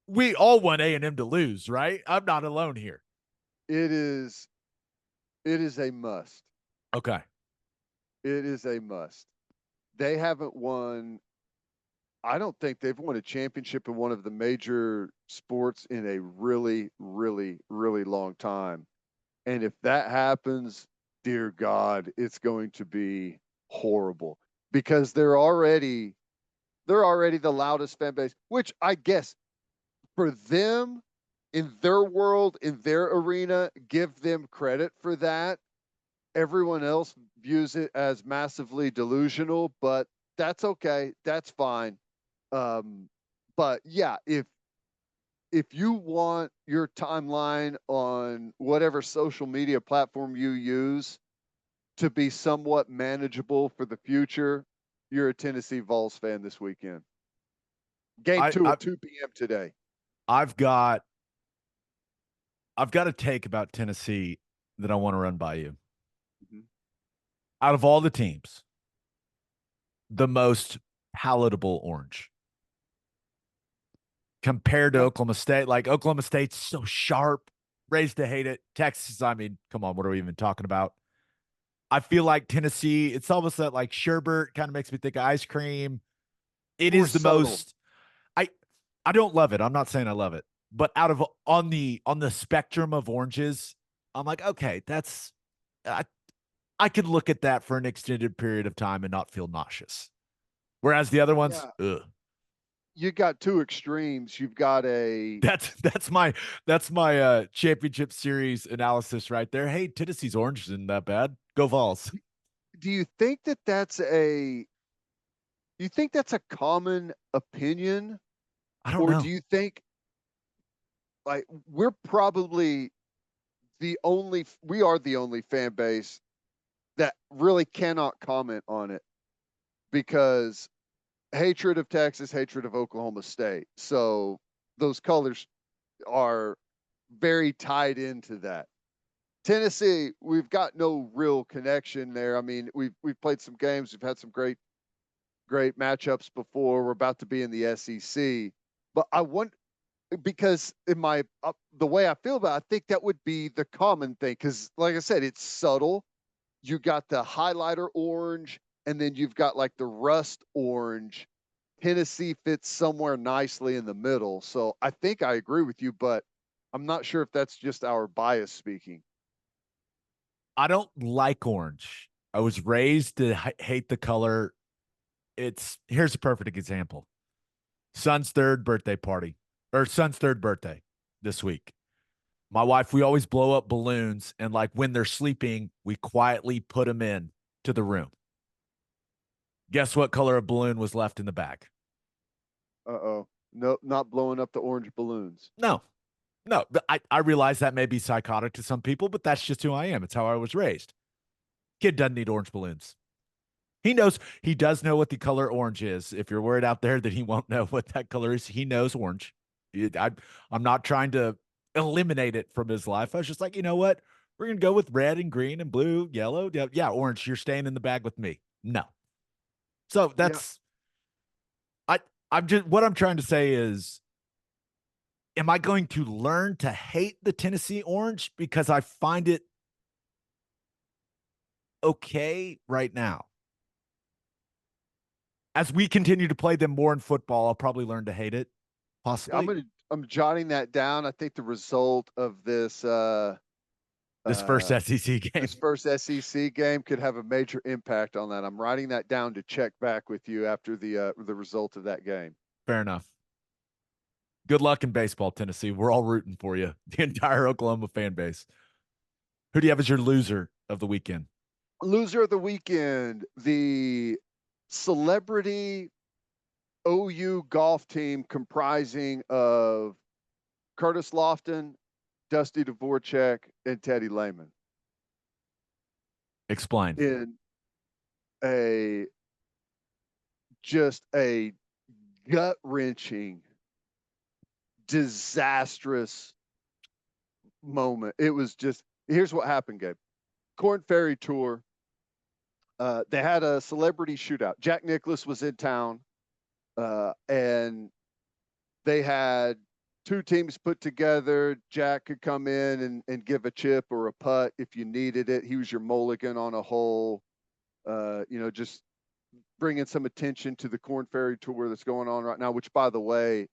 we all want A&M to lose, right? I'm not alone here. It is a must. Okay. It is a must. They haven't won. I don't think they've won a championship in one of the major sports in a really, really, really long time. And if that happens, dear God, it's going to be horrible because they're already the loudest fan base, which I guess for them in their world, in their arena, give them credit for that. Everyone else views it as massively delusional, but that's okay. That's fine. But yeah, if you want your timeline on whatever social media platform you use to be somewhat manageable for the future, you're a Tennessee Vols fan this weekend. Game 2 at 2 p.m. today. I've got a take about Tennessee that I want to run by you. Mm-hmm. Out of all the teams, the most palatable orange compared to Oklahoma State. Like Oklahoma State's so sharp, raised to hate it. Texas, I mean, come on, what are we even talking about? I feel like Tennessee, it's almost that like sherbet, kind of makes me think of ice cream. It is the most. I don't love it. I'm not saying I love it, but out of on the spectrum of oranges, I'm like, okay, that's I could look at that for an extended period of time and not feel nauseous. Whereas the other ones, ugh. You got two extremes. You've got a that's my championship series analysis right there. Hey, Tennessee's orange isn't that bad. Go Vols. Do you think that's a common opinion? I don't know. Or do you think like we're probably we are the only fan base that really cannot comment on it because hatred of Texas, hatred of Oklahoma State. So those colors are very tied into that. Tennessee, we've got no real connection there. I mean, we've played some games. We've had some great matchups before. We're about to be in the SEC. But I want, because in my the way I feel about it, I think that would be the common thing. Because like I said, it's subtle. You got the highlighter orange, and then you've got like the rust orange. Tennessee fits somewhere nicely in the middle. So I think I agree with you, but I'm not sure if that's just our bias speaking. I don't like orange. I was raised to hate the color. Here's a perfect example. Son's third birthday this week. My wife, we always blow up balloons, and like when they're sleeping, we quietly put them in to the room. Guess what color of balloon was left in the bag? Uh-oh. No, not blowing up the orange balloons. No, no. I realize that may be psychotic to some people, but that's just who I am. It's how I was raised. Kid doesn't need orange balloons. He knows, he does know what the color orange is. If you're worried out there that he won't know what that color is, he knows orange. I'm not trying to eliminate it from his life. I was just like, you know what? We're going to go with red and green and blue, yellow. Yeah, orange. You're staying in the bag with me. No. So that's, I'm just, what I'm trying to say is, am I going to learn to hate the Tennessee orange because I find it okay right now? As we continue to play them more in football, I'll probably learn to hate it. Possibly. I'm jotting that down. I think the result of this This first SEC game. This first SEC game could have a major impact on that. I'm writing that down to check back with you after the result of that game. Fair enough. Good luck in baseball, Tennessee. We're all rooting for you. The entire Oklahoma fan base. Who do you have as your loser of the weekend? Loser of the weekend, the celebrity OU golf team comprising of Curtis Lofton, Dusty Dvorak, and Teddy Lehman. Explain. In just a gut-wrenching, disastrous moment. It was just, here's what happened, Gabe. Corn Ferry Tour, they had a celebrity shootout. Jack Nicklaus was in town, and they had two teams put together. Jack could come in and give a chip or a putt if you needed it. He was your mulligan on a hole, just bringing some attention to the Corn Ferry Tour that's going on right now, which, by the way,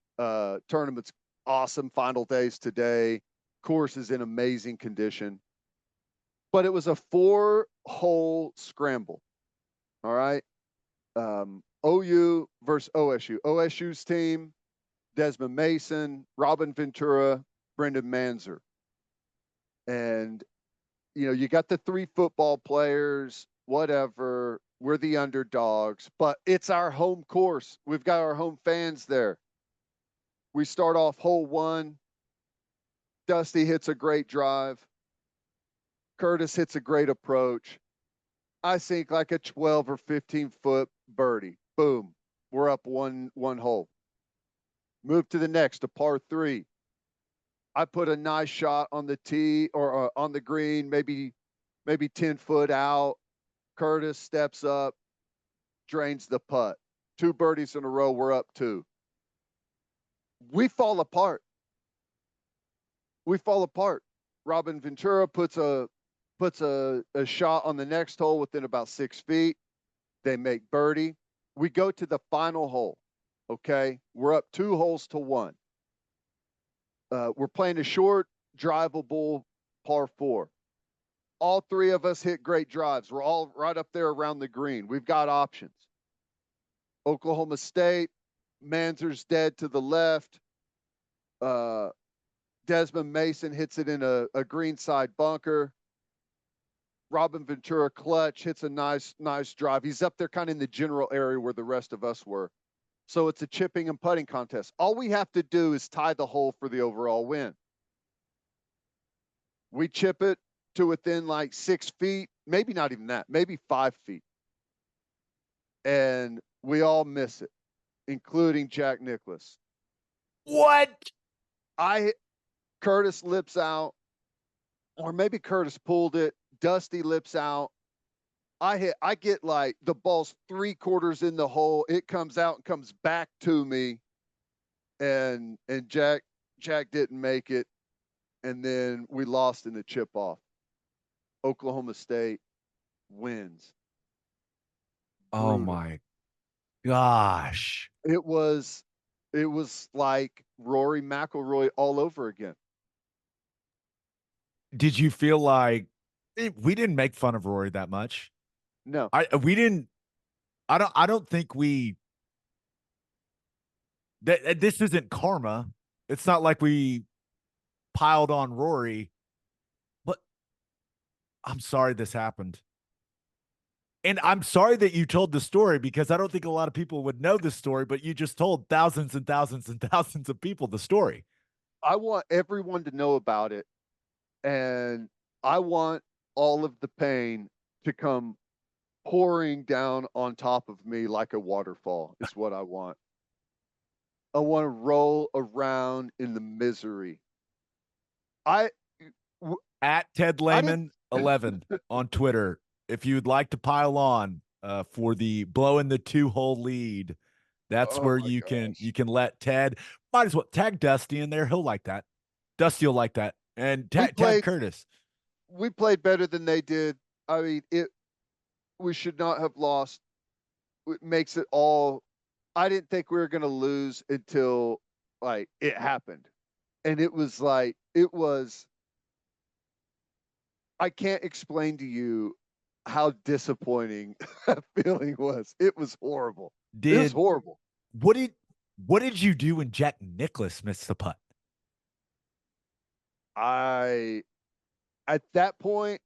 tournament's awesome. Final days today. Course is in amazing condition. But it was a 4-hole scramble. All right. OU versus OSU. OSU's team, Desmond Mason, Robin Ventura, Brendan Manzer. And, you got the 3 football players, whatever. We're the underdogs, but it's our home course. We've got our home fans there. We start off hole 1. Dusty hits a great drive. Curtis hits a great approach. I sink like a 12 or 15 foot birdie. Boom. We're up one hole. Move to the next, a par 3. I put a nice shot on the tee or on the green, maybe 10 foot out. Curtis steps up, drains the putt. 2 birdies in a row. We're up 2. We fall apart. Robin Ventura puts a shot on the next hole within about 6 feet. They make birdie. We go to the final hole. Okay. We're up 2 holes to 1. We're playing a short, drivable par 4. All 3 of us hit great drives. We're all right up there around the green. We've got options. Oklahoma State, Manzer's dead to the left. Desmond Mason hits it in a greenside bunker. Robin Ventura clutch, hits a nice drive. He's up there kind of in the general area where the rest of us were. So it's a chipping and putting contest. All we have to do is tie the hole for the overall win. We chip it to within like 6 feet, maybe not even that, maybe 5 feet. And we all miss it, including Jack Nicklaus. What? Curtis lips out, or maybe Curtis pulled it. Dusty lips out. I get like the ball's 3/4 in the hole. It comes out and comes back to me. And Jack didn't make it. And then we lost in the chip off. Oklahoma State wins. Oh my gosh. It was like Rory McIlroy all over again. Did you feel like we didn't make fun of Rory that much? No. We didn't. I don't think this isn't karma. It's not like we piled on Rory. But I'm sorry this happened. And I'm sorry that you told the story, because I don't think a lot of people would know the story, but you just told thousands and thousands and thousands of people the story. I want everyone to know about it, and I want all of the pain to come pouring down on top of me like a waterfall is what I want. I want to roll around in the misery. At Ted Lehman 11 on Twitter, if you'd like to pile on for the blowing the 2-hole lead, that's where you can let Ted, might as well tag Dusty in there. He'll like that. Dusty will like that. And tag Curtis. We played better than they did. I mean, we should not have lost. It makes it all. I didn't think we were going to lose until like it happened. And it was like, I can't explain to you how disappointing that feeling was. It was horrible. It was horrible. What did you do when Jack Nicklaus missed the putt? At that point,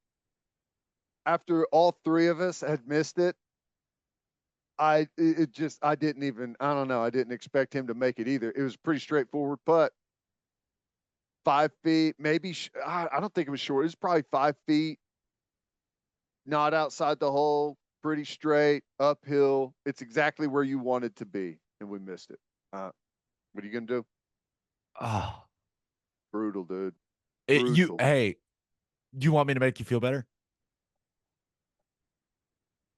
after all three of us had missed it, I didn't expect him to make it either. It was a pretty straightforward putt. 5 feet, maybe. I don't think it was short. It was probably 5 feet. Not outside the hole, pretty straight, uphill. It's exactly where you wanted to be, and we missed it. What are you gonna do? Oh, brutal, dude. Hey, do you want me to make you feel better?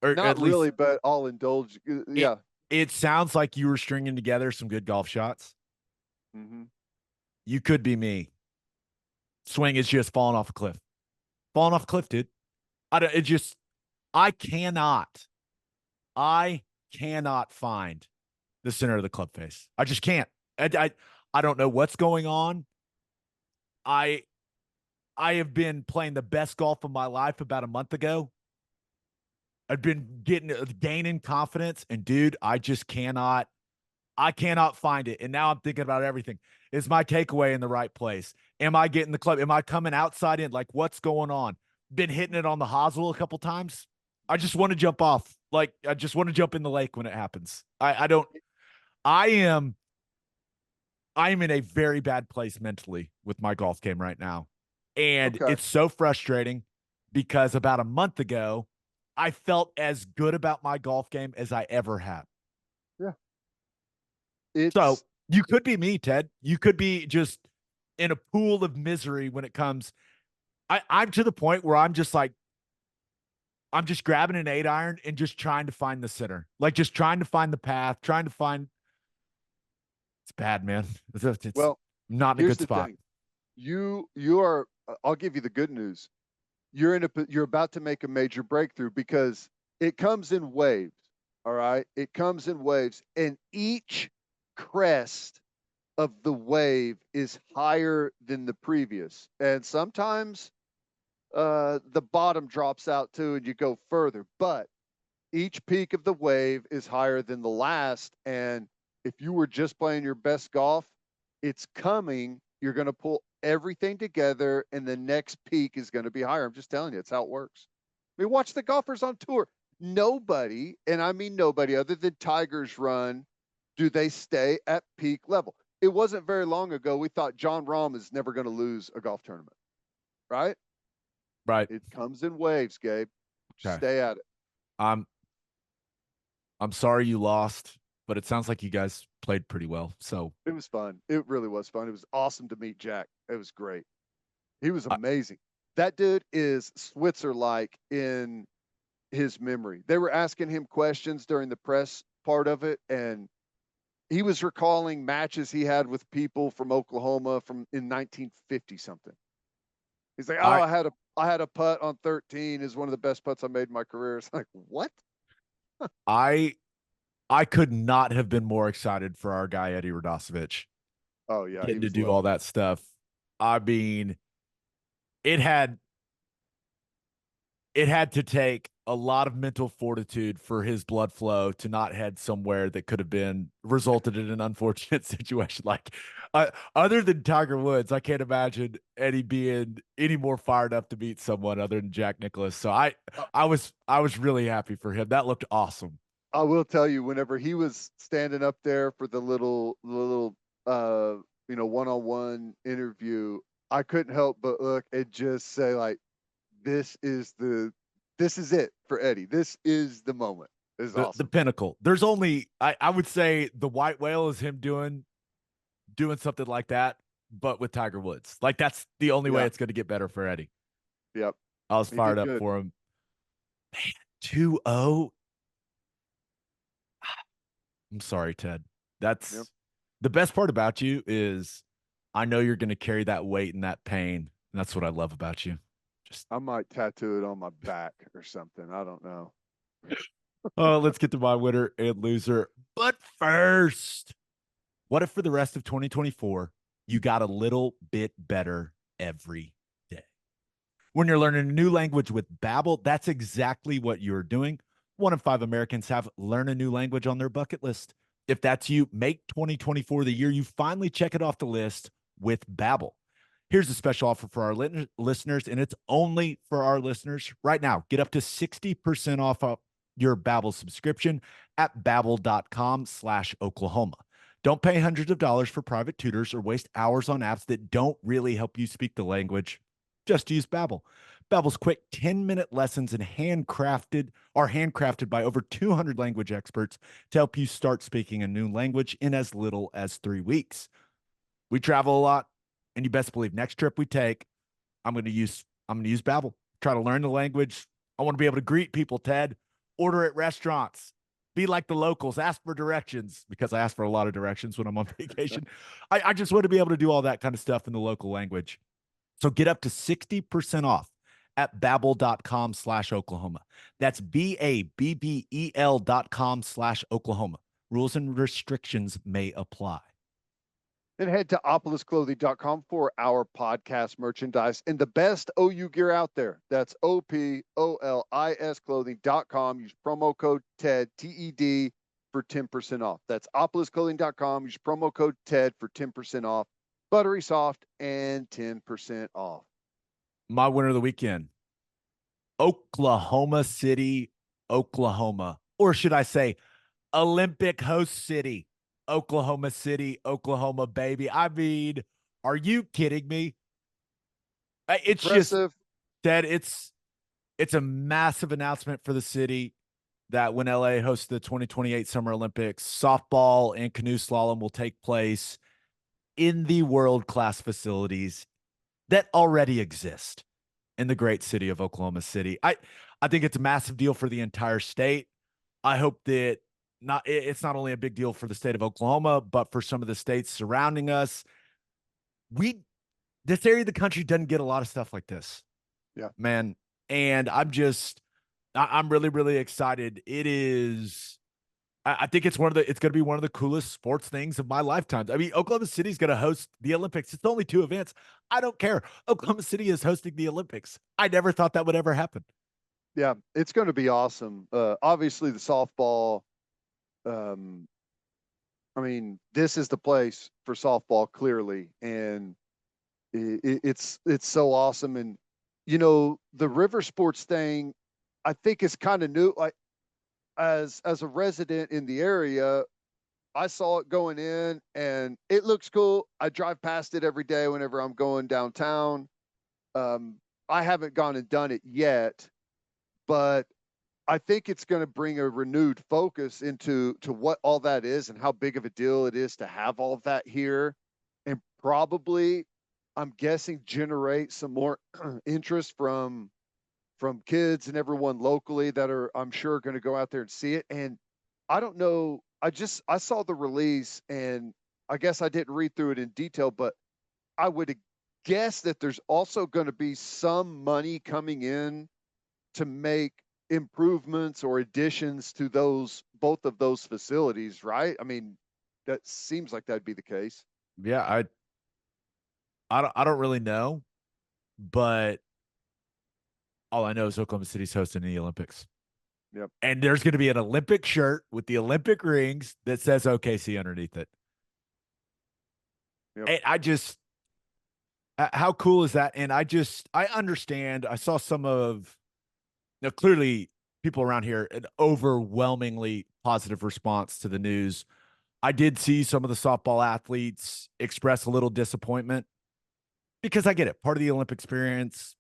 Or not really, but I'll indulge. Yeah. It sounds like you were stringing together some good golf shots. Mm-hmm. You could be me. Swing is just falling off a cliff. Falling off a cliff, dude. I cannot find the center of the club face. I just can't. I don't know what's going on. I have been playing the best golf of my life about a month ago. I've been gaining confidence, and dude, I cannot find it. And now I'm thinking about everything. Is my takeaway in the right place? Am I getting the club? Am I coming outside in? Like, what's going on? Been hitting it on the hosel a couple times. I just want to jump off. Like, I just want to jump in the lake when it happens. I am in a very bad place mentally with my golf game right now. And It's so frustrating because about a month ago, I felt as good about my golf game as I ever have. Yeah. So you could be me, Ted. You could be just in a pool of misery when it comes. I'm to the point where I'm just grabbing an 8-iron and just trying to find the center. Like, just trying to find the path, trying to find. It's bad, man. It's not in a good spot. Thing. You are. I'll give you the good news. You're about to make a major breakthrough because it comes in waves. All right. It comes in waves, and each crest of the wave is higher than the previous. And sometimes the bottom drops out too, and you go further, but each peak of the wave is higher than the last. And if you were just playing your best golf, it's coming. You're going to pull everything together, and the next peak is going to be higher. I'm just telling you, it's how it works. I mean, watch the golfers on tour. Nobody, and I mean nobody other than Tiger's run, do they stay at peak level. It wasn't very long ago we thought John Rahm is never going to lose a golf tournament, right? Right. It comes in waves, Gabe. Okay. Stay at it. I'm sorry you lost, but it sounds like you guys played pretty well. So it was fun. It really was fun. It was awesome to meet Jack. It was great. He was amazing. That dude is Switzer-like in his memory. They were asking him questions during the press part of it, and he was recalling matches he had with people from Oklahoma in 1950 something. He's like, I had a putt on 13 is one of the best putts I made in my career. It's like, what? I could not have been more excited for our guy Eddie Radosevich. Oh yeah, getting to do all that stuff. I mean, it had to take a lot of mental fortitude for his blood flow to not head somewhere that could have been resulted in an unfortunate situation. Like, Other than Tiger Woods, I can't imagine Eddie being any more fired up to meet someone other than Jack Nicklaus. So I was really happy for him. That looked awesome. I will tell you, whenever he was standing up there for the little one-on-one interview, I couldn't help but look and just say, like, this is it for Eddie. This is the moment. This is awesome. The pinnacle. There's only I would say the white whale is him doing something like that, but with Tiger Woods. Like, that's the only way it's going to get better for Eddie. Yep. I was fired up for him. Man, 2-0. I'm sorry, Ted. That's the best part about you is I know you're going to carry that weight and that pain. And that's what I love about you. I might tattoo it on my back or something. I don't know. Let's get to my winner and loser. But first, what if for the rest of 2024, you got a little bit better every day? When you're learning a new language with Babbel, that's exactly what you're doing. 1 in 5 Americans have learn a new language on their bucket list. If that's you, make 2024 the year you finally check it off the list with Babbel. Here's a special offer for our listeners, and it's only for our listeners right now. Get up to 60% off your Babbel subscription at babbel.com/Oklahoma. Don't pay hundreds of dollars for private tutors or waste hours on apps that don't really help you speak the language. Just use Babbel. Babbel's quick 10-minute lessons and handcrafted by over 200 language experts to help you start speaking a new language in as little as 3 weeks. We travel a lot, and you best believe next trip we take, I'm going to use Babbel. Try to learn the language. I want to be able to greet people, Ted. Order at restaurants. Be like the locals. Ask for directions, because I ask for a lot of directions when I'm on vacation. I just want to be able to do all that kind of stuff in the local language. So get up to 60% off at babbel.com/Oklahoma. That's BABBEL.com/Oklahoma. Rules and restrictions may apply. Then head to opolisclothing.com for our podcast merchandise and the best OU gear out there. That's OPOLIS clothing.com. Use promo code TED, TED, for 10% off. That's opolisclothing.com. Use promo code TED for 10% off. Buttery soft and 10% off. My winner of the weekend, Oklahoma City, Oklahoma. Or should I say Olympic host city, Oklahoma City, Oklahoma, baby. I mean, are you kidding me? It's impressive. Just that it's a massive announcement for the city that when LA hosts the 2028 Summer Olympics, softball and canoe slalom will take place in the world-class facilities that already exist in the great city of Oklahoma City. I think it's a massive deal for the entire state. I hope that it's not only a big deal for the state of Oklahoma, but for some of the states surrounding us. This area of the country doesn't get a lot of stuff like this. Yeah, man. And I'm really, really excited. It is, I think it's going to be one of the coolest sports things of my lifetime. I mean, Oklahoma City is going to host the Olympics. It's only 2 events. I don't care. Oklahoma City is hosting the Olympics. I never thought that would ever happen. Yeah, it's going to be awesome. Obviously the softball, I mean, this is the place for softball, clearly, and it's so awesome. And the river sports thing, I think, is kind of new. Like, as a resident in the area, I saw it going in, and it looks cool. I drive past it every day whenever I'm going downtown. I haven't gone and done it yet, but I think it's going to bring a renewed focus into what all that is and how big of a deal it is to have all of that here, and probably, I'm guessing, generate some more interest from kids and everyone locally that are, I'm sure, going to go out there and see it. And I don't know, I saw the release, and I guess I didn't read through it in detail, but I would guess that there's also going to be some money coming in to make improvements or additions to both of those facilities, right? I mean, that seems like that'd be the case. Yeah, I don't really know, but all I know is Oklahoma City's hosting the Olympics. Yep. And there's going to be an Olympic shirt with the Olympic rings that says OKC underneath it. Yep. And I just, how cool is that? And I understand. I saw some of, now clearly people around here, an overwhelmingly positive response to the news. I did see some of the softball athletes express a little disappointment because I get it. Part of the Olympic experience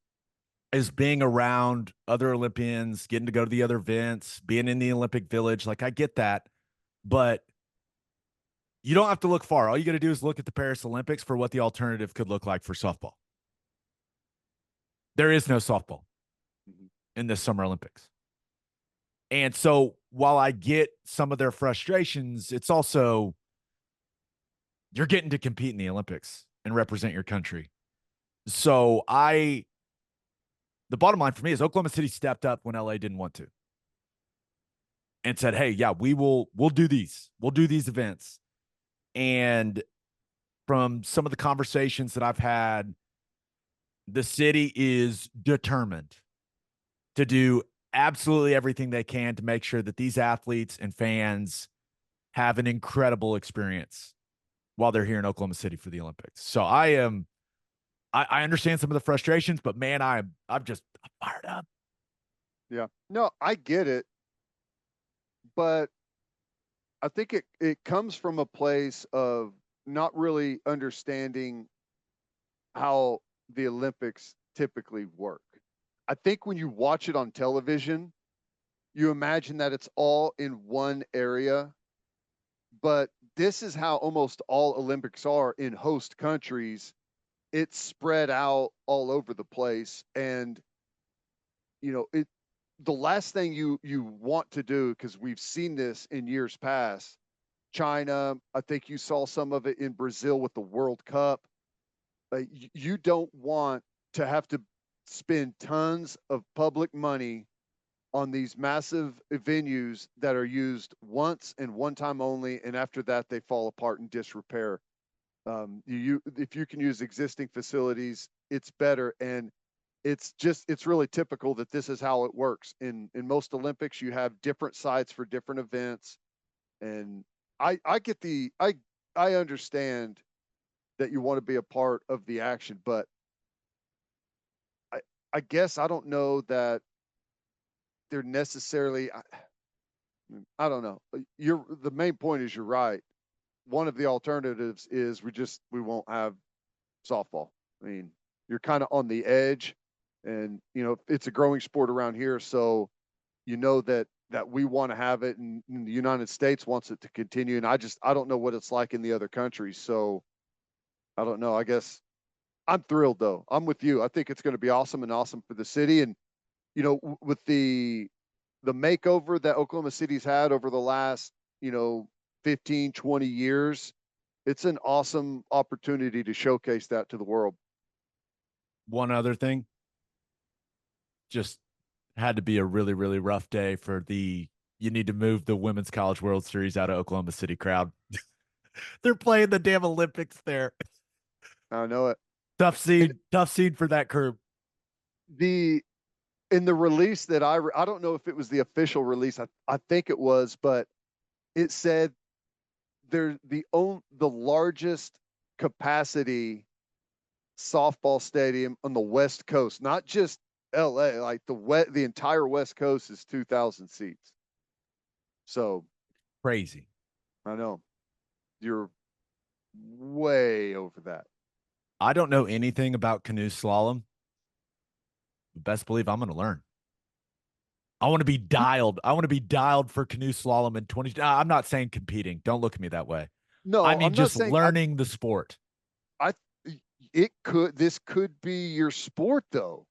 is being around other Olympians, getting to go to the other events, being in the Olympic Village. Like, I get that. But you don't have to look far. All you got to do is look at the Paris Olympics for what the alternative could look like for softball. There is no softball in this Summer Olympics. And so while I get some of their frustrations, it's also you're getting to compete in the Olympics and represent your country. So the bottom line for me is Oklahoma City stepped up when LA didn't want to and said, hey, yeah, we'll do these. We'll do these events. And from some of the conversations that I've had, the city is determined to do absolutely everything they can to make sure that these athletes and fans have an incredible experience while they're here in Oklahoma City for the Olympics. So I understand some of the frustrations, but man, I'm fired up. Yeah. No, I get it. But I think it comes from a place of not really understanding how the Olympics typically work. I think when you watch it on television, you imagine that it's all in one area, but this is how almost all Olympics are in host countries. It's spread out all over the place. And, the last thing you want to do, because we've seen this in years past, China, I think you saw some of it in Brazil with the World Cup. You don't want to have to spend tons of public money on these massive venues that are used once and one time only, and after that they fall apart in disrepair. If you can use existing facilities, it's better. And it's really typical that this is how it works. In most Olympics, you have different sites for different events. And I understand that you want to be a part of the action, but I guess I don't know that they're necessarily, I don't know. The main point is you're right. One of the alternatives is we won't have softball. I mean, you're kind of on the edge, and it's a growing sport around here. So, that we want to have it, and the United States wants it to continue. And I don't know what it's like in the other countries. So I don't know. I guess I'm thrilled though. I'm with you. I think it's going to be awesome and awesome for the city. And, with the makeover that Oklahoma City's had over the last, 15, 20 years, it's an awesome opportunity to showcase that to the world. One other thing, just had to be a really, really rough day for you need to move the Women's College World Series out of Oklahoma City crowd. They're playing the damn Olympics there. I know it. Tough seed for that crew. In the release that I don't know if it was the official release. I think it was, but it said they're the largest capacity softball stadium on the West Coast, not just LA, like the entire West Coast is 2,000 seats. So crazy. I know. You're way over that. I don't know anything about canoe slalom. Best believe I'm going to learn. I want to be dialed. I want to be dialed for canoe slalom in 20. I'm not saying competing. Don't look at me that way. No, I mean, I'm just learning the sport. This could be your sport though.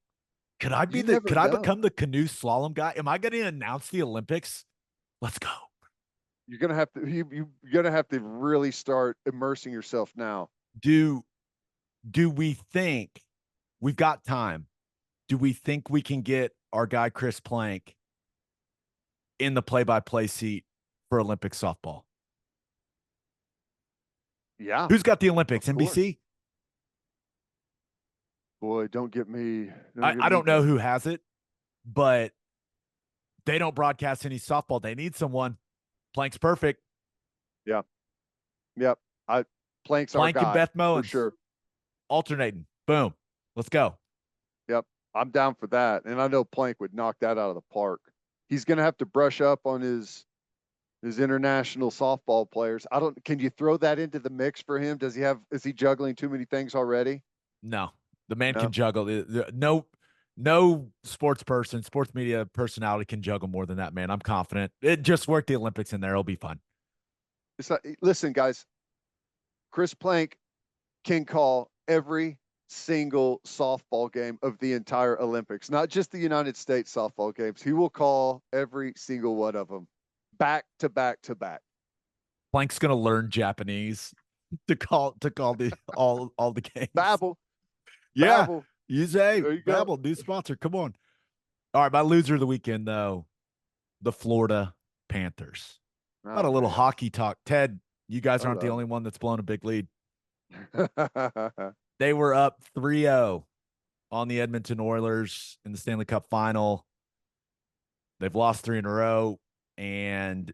Could I become the canoe slalom guy? Am I going to announce the Olympics? Let's go. You're going to have to, you're going to have to really start immersing yourself now. Do we think we've got time? Do we think we can get our guy Chris Plank in the play-by-play seat for Olympic softball? Yeah. Who's got the Olympics? NBC? Boy, don't get me. I don't know who has it, but they don't broadcast any softball. They need someone. Plank's perfect. Yeah. Yep. Plank's our Plank and guy Beth for Mowens sure. alternating. Boom. Let's go. Yep, I'm down for that, and I know Plank would knock that out of the park. He's going to have to brush up on his international softball players. Can you throw that into the mix for him? Is he juggling too many things already? No, the man No. can juggle. No sports media personality can juggle more than that man. I'm confident. It just worked the Olympics in there. It'll be fun. Listen, guys, Chris Plank can call every single softball game of the entire Olympics, not just the United States softball games. He will call every single one of them back to back to back. Plank's gonna learn Japanese to call all the games. Babble. Yeah. Babble. Use a There you Babble, go. new sponsor. Come on. All right, my loser of the weekend though, the Florida Panthers. About a little hockey talk. Ted, you guys aren't the only one that's blown a big lead. They were up 3-0 on the Edmonton Oilers in the Stanley Cup Final. They've lost 3 in a row, and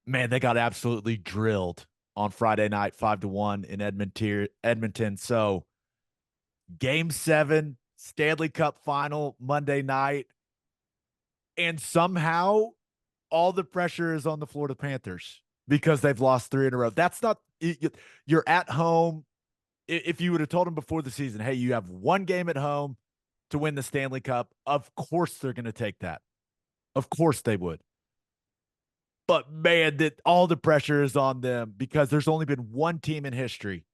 man, they got absolutely drilled on Friday night, 5-1 in Edmonton. So, Game 7, Stanley Cup Final, Monday night, and somehow all the pressure is on the Florida Panthers because they've lost 3 in a row. That's not – you're at home. If you would have told them before the season, hey, you have one game at home to win the Stanley Cup, of course they're going to take that. Of course they would. But, man, that all the pressure is on them because there's only been one team in history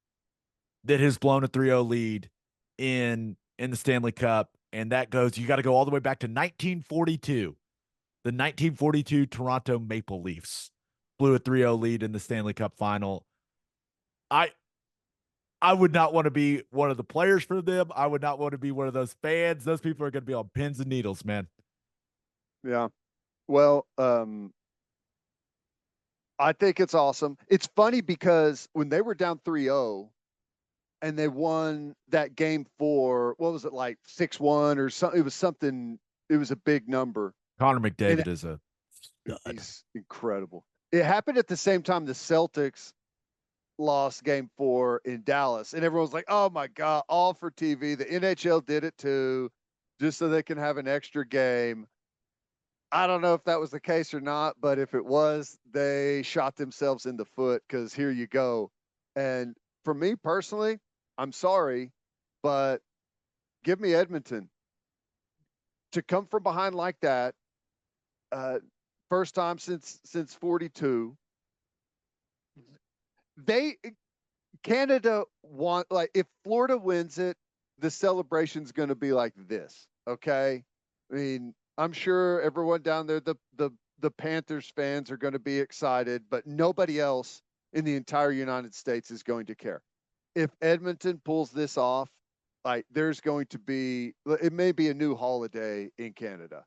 that has blown a 3-0 lead in the Stanley Cup, and that goes – you got to go all the way back to 1942. The 1942 Toronto Maple Leafs blew a 3-0 lead in the Stanley Cup Final. I would not want to be one of the players for them. I would not want to be one of those fans. Those people are going to be on pins and needles, man. Yeah. Well, I think it's awesome. It's funny because when they were down 3-0 and they won that game 4, what was it, like 6-1 or something? It was something, it was a big number. Connor McDavid is a stud. He's incredible. It happened at the same time the Celtics lost game 4 in Dallas, and everyone's like, oh my God, all for TV. The NHL did it too, just so they can have an extra game. I don't know if that was the case or not, but if it was, they shot themselves in the foot because here you go. And for me personally, I'm sorry, but give me Edmonton. To come from behind like that, first time since 42. Canada want, like, if Florida wins it, the celebration's going to be like this. Okay. I mean, I'm sure everyone down there, the Panthers fans are going to be excited, but nobody else in the entire United States is going to care. If Edmonton pulls this off, like, there's going to be, it may be a new holiday in Canada.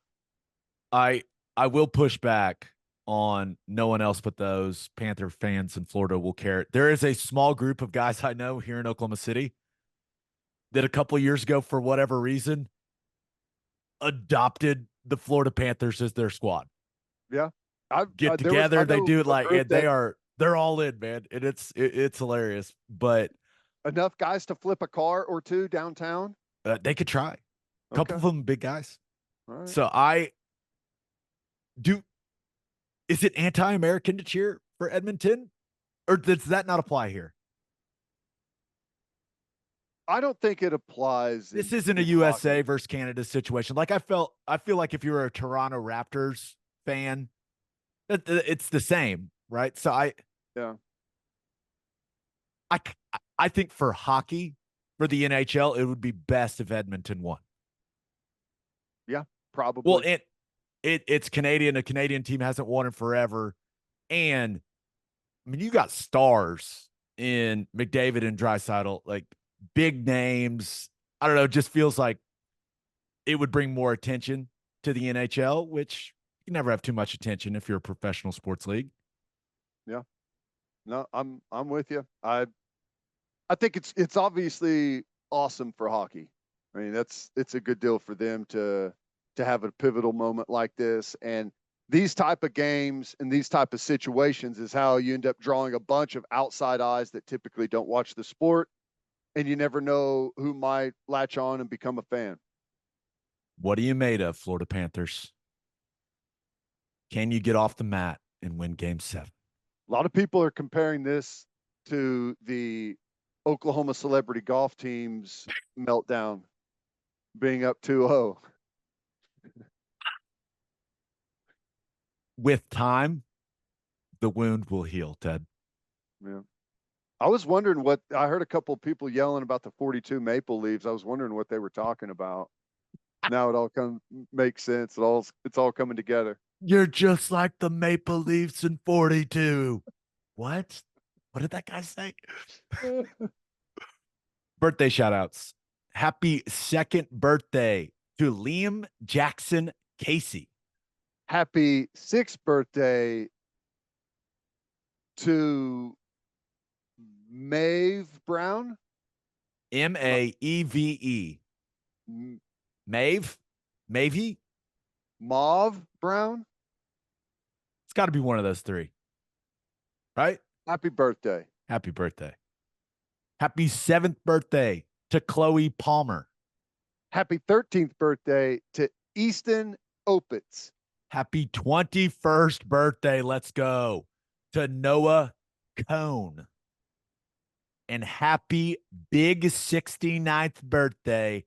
I will push back on no one else but those Panther fans in Florida will care. There is a small group of guys I know here in Oklahoma City that a couple of years ago, for whatever reason, adopted the Florida Panthers as their squad. Yeah. Get together. They do it like they're all in, man. And it's hilarious, but enough guys to flip a car or two downtown. They could try. A couple of them big guys. Right. So is it anti-American to cheer for Edmonton, or does that not apply here? I don't think it applies. This isn't a USA versus Canada situation. Like I feel like if you were a Toronto Raptors fan, it's the same, right? So I think for hockey, for the NHL, it would be best if Edmonton won. Yeah, probably. Well, it's Canadian. A Canadian team hasn't won in forever. And I mean, you got stars in McDavid and Draisaitl, like big names. I don't know. It just feels like it would bring more attention to the NHL, which you never have too much attention if you're a professional sports league. Yeah. No, I'm with you. I think it's obviously awesome for hockey. I mean, it's a good deal for them to have a pivotal moment like this. And these type of games and these type of situations is how you end up drawing a bunch of outside eyes that typically don't watch the sport, and you never know who might latch on and become a fan. What are you made of, Florida Panthers? Can you get off the mat and win Game 7? A lot of people are comparing this to the Oklahoma celebrity golf team's meltdown, being up 2-0. With time, the wound will heal, Ted. Yeah. I was wondering what I heard a couple of people yelling about the 42 Maple Leaves. I was wondering what they were talking about. Now it all makes sense. It's all coming together. You're just like the Maple Leafs in 42. What? What did that guy say? Birthday shout outs. Happy 2nd birthday to Liam Jackson Casey. Happy 6th birthday to Maeve Brown. Maeve. Maeve? Mavie? Mauve Brown. It's got to be one of those three. Right? Happy birthday. Happy birthday. Happy 7th birthday to Chloe Palmer. Happy 13th birthday to Easton Opitz. Happy 21st birthday, let's go, to Noah Cone. And happy big 69th birthday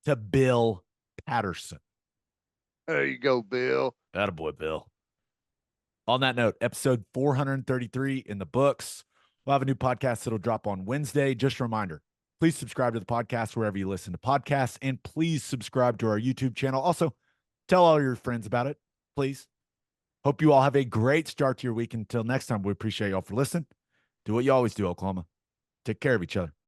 to Bill Patterson. There you go, Bill. Attaboy, Bill. On that note, episode 433 in the books. We'll have a new podcast that'll drop on Wednesday. Just a reminder, please subscribe to the podcast wherever you listen to podcasts, and please subscribe to our YouTube channel. Also, tell all your friends about it, please. Hope you all have a great start to your week. Until next time, we appreciate y'all for listening. Do what you always do, Oklahoma. Take care of each other.